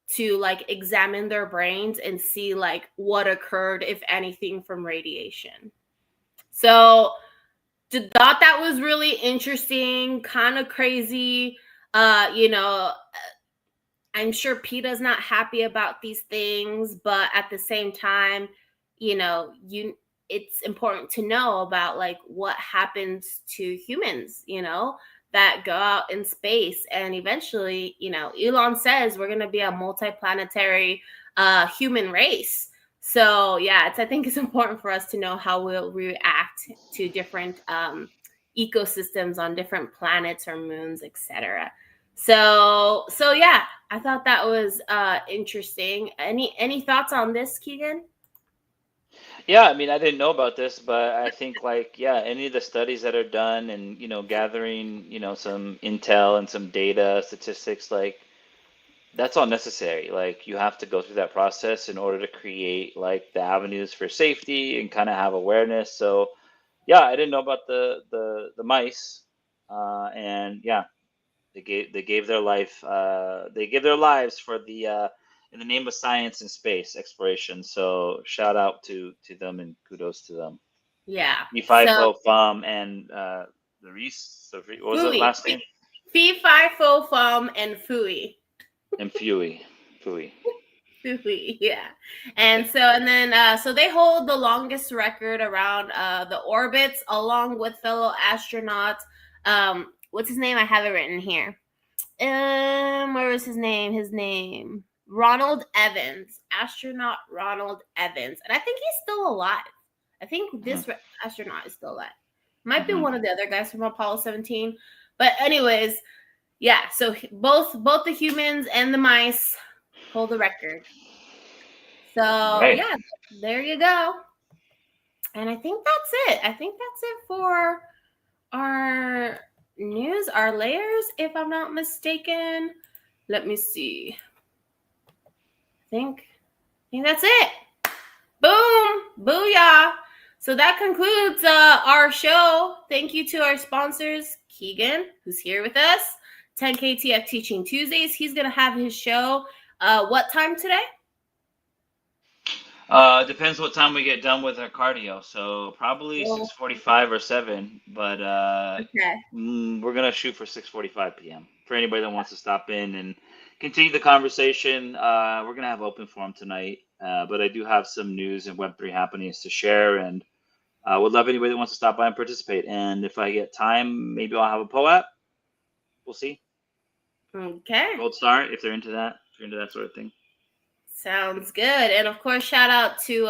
to like examine their brains and see like what occurred, if anything, from radiation. So thought that was really interesting, kind of crazy. I'm sure PETA's not happy about these things, but at the same time, it's important to know about like what happens to humans, that go out in space. And eventually, Elon says we're going to be a multiplanetary human race. So yeah, I think it's important for us to know how we'll react to different ecosystems on different planets or moons, etc. So yeah, I thought that was interesting. Any thoughts on this, Keegan? Yeah, I mean, I didn't know about this, but I think any of the studies that are done and, gathering, some intel and some data, statistics, that's all necessary. Like you have to go through that process in order to create the avenues for safety and kind of have awareness. So yeah, I didn't know about the mice, and yeah, they gave their life, they gave their lives for the in the name of science and space exploration. So shout out to them and kudos to them. Yeah. So E5O FUM and the Reese. So what was the Fui, last name? Fee Fi Fo Fum and Fui. And Fui. Fui, yeah. And then they hold the longest record around the orbits along with fellow astronauts. What's his name? I have it written here. Where was his name? His name Ronald Evans, astronaut Ronald Evans, and I think he's still alive. I think this astronaut is still alive. Might be one of the other guys from Apollo 17, but anyways, yeah. So both the humans and the mice hold the record. So Right. yeah, there you go. And I think that's it. I think that's it for our news, our layers, if I'm not mistaken. Let me see. I think that's it. Boom, booyah. So that concludes our show. Thank you to our sponsors, Keegan, who's here with us, 10KTF Teaching Tuesdays. He's gonna have his show. What time today? Depends what time we get done with our cardio. So probably 6:45 or 7, but Okay. we're gonna shoot for 6:45 p.m. for anybody that wants to stop in and continue the conversation. We're gonna have open forum tonight, but I do have some news and Web3 happenings to share, and would love anybody that wants to stop by and participate. And if I get time, maybe I'll have a POAP. We'll see. Okay. Gold star if they're into that. If you're into that sort of thing. Sounds good. And of course, shout out to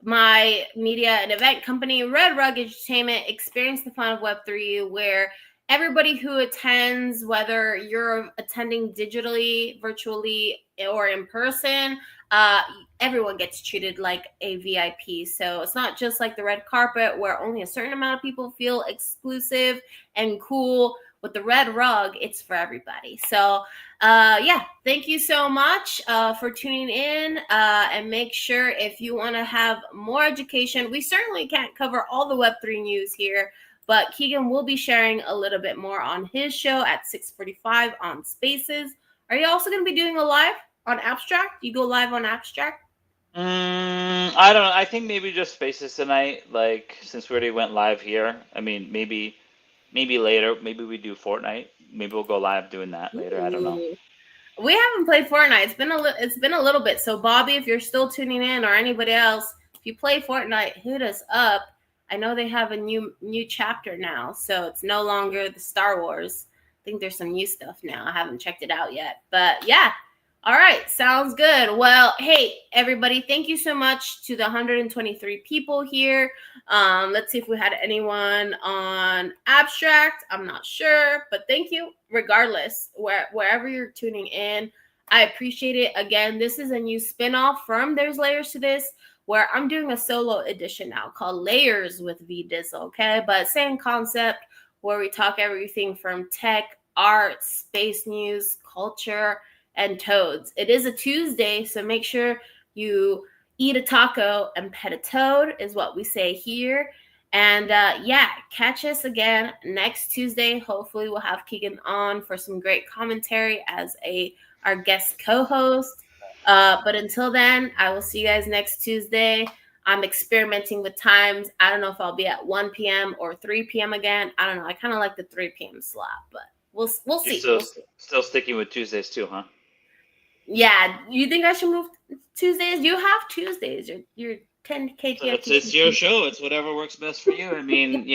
my media and event company, Red Rug Entertainment. Experience the fun of Web3, where everybody who attends, whether you're attending digitally, virtually, or in person, everyone gets treated like a VIP. So it's not just like the red carpet where only a certain amount of people feel exclusive and cool. With the Red Rug, it's for everybody. So yeah, thank you so much for tuning in, and make sure if you want to have more education, we certainly can't cover all the Web3 news here, but Keegan will be sharing a little bit more on his show at 6:45 on Spaces. Are you also going to be doing a live on Abstract? You go live on Abstract? I don't know. I think maybe just Spaces tonight, like since we already went live here. I mean, maybe later. Maybe we do Fortnite. Maybe we'll go live doing that later. I don't know. We haven't played Fortnite. It's been a little bit. So Bobby, if you're still tuning in, or anybody else, if you play Fortnite, hit us up. I know they have a new chapter now, so it's no longer the Star Wars. I think there's some new stuff now. I haven't checked it out yet, but yeah. All right, sounds good. Well, hey, everybody, thank you so much to the 123 people here. Let's see if we had anyone on Abstract. I'm not sure, but thank you. Regardless, wherever you're tuning in, I appreciate it. Again, this is a new spinoff from There's Layers to This, where I'm doing a solo edition now called Layers with V Dizzle, okay? But same concept, where we talk everything from tech, art, space news, culture, and toads. It is a Tuesday, so make sure you eat a taco and pet a toad is what we say here. And yeah, catch us again next Tuesday. Hopefully we'll have Keegan on for some great commentary as our guest co-host. But until then, I will see you guys next Tuesday. I'm experimenting with times. I don't know if I'll be at 1 p.m. or 3 p.m. again. I don't know. I kind of like the 3 p.m. slot, but we'll see. You're still sticking with Tuesdays too, huh? Yeah, you think I should move Tuesdays? You have Tuesdays. You're 10KTF. It's your show. It's whatever works best for you. I mean,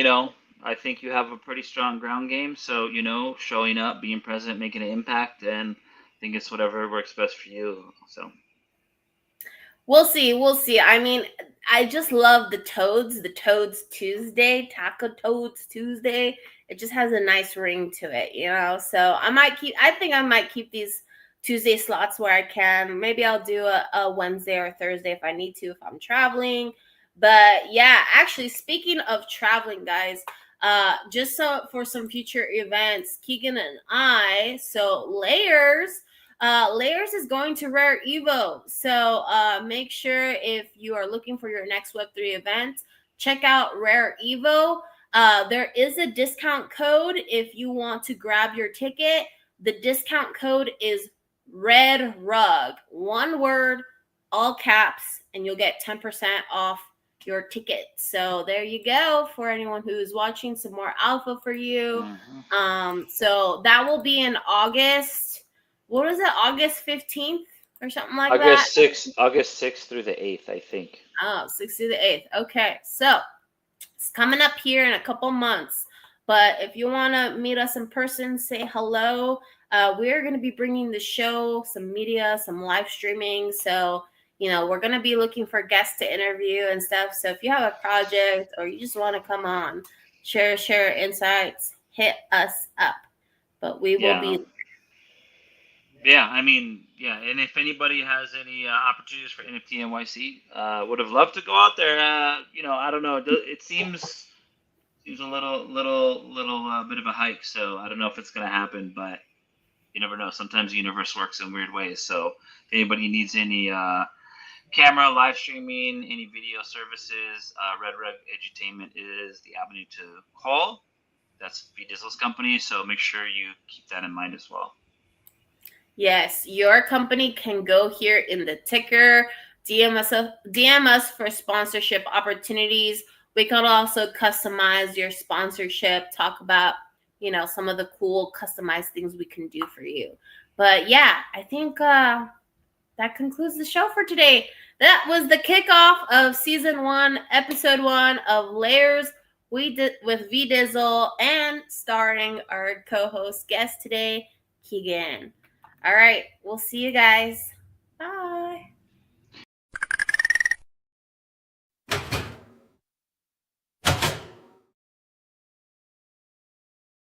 I think you have a pretty strong ground game. So, showing up, being present, making an impact, and I think it's whatever works best for you. So we'll see. I mean, I just love the Toads Tuesday, Taco Toads Tuesday. It just has a nice ring to it, So I think I might keep these Tuesday slots where I can. Maybe I'll do a Wednesday or Thursday if I need to, if I'm traveling. But yeah, actually, speaking of traveling, guys, just for some future events, Keegan and I, so Layers is going to Rare Evo. So make sure if you are looking for your next Web3 event, check out Rare Evo. There is a discount code if you want to grab your ticket. The discount code is Red Rug. One word, all caps, and you'll get 10% off your ticket. So there you go for anyone who is watching. Some more alpha for you. So that will be in August. What was it? August 15th or something like that? August 6th through the 8th, I think. Oh, 6th through the 8th. Okay. So it's coming up here in a couple months. But if you want to meet us in person, say hello. We're going to be bringing the show, some media, some live streaming. So, we're going to be looking for guests to interview and stuff. So if you have a project or you just want to come on, share insights, hit us up. But we will be. Yeah, I mean, and if anybody has any opportunities for NFT NYC, would have loved to go out there. I don't know. It seems a little bit of a hike, so I don't know if it's going to happen, but you never know. Sometimes the universe works in weird ways. So if anybody needs any camera, live streaming, any video services, Red Rug Edutainment is the avenue to call. That's VDizzle's company, so make sure you keep that in mind as well. Yes, your company can go here in the ticker, DM us for sponsorship opportunities. We can also customize your sponsorship, talk about, some of the cool customized things we can do for you. But yeah, I think that concludes the show for today. That was the kickoff of season 1, episode 1 of Layers with VDizzle and starring our co-host guest today, Keegan. All right, we'll see you guys. Bye.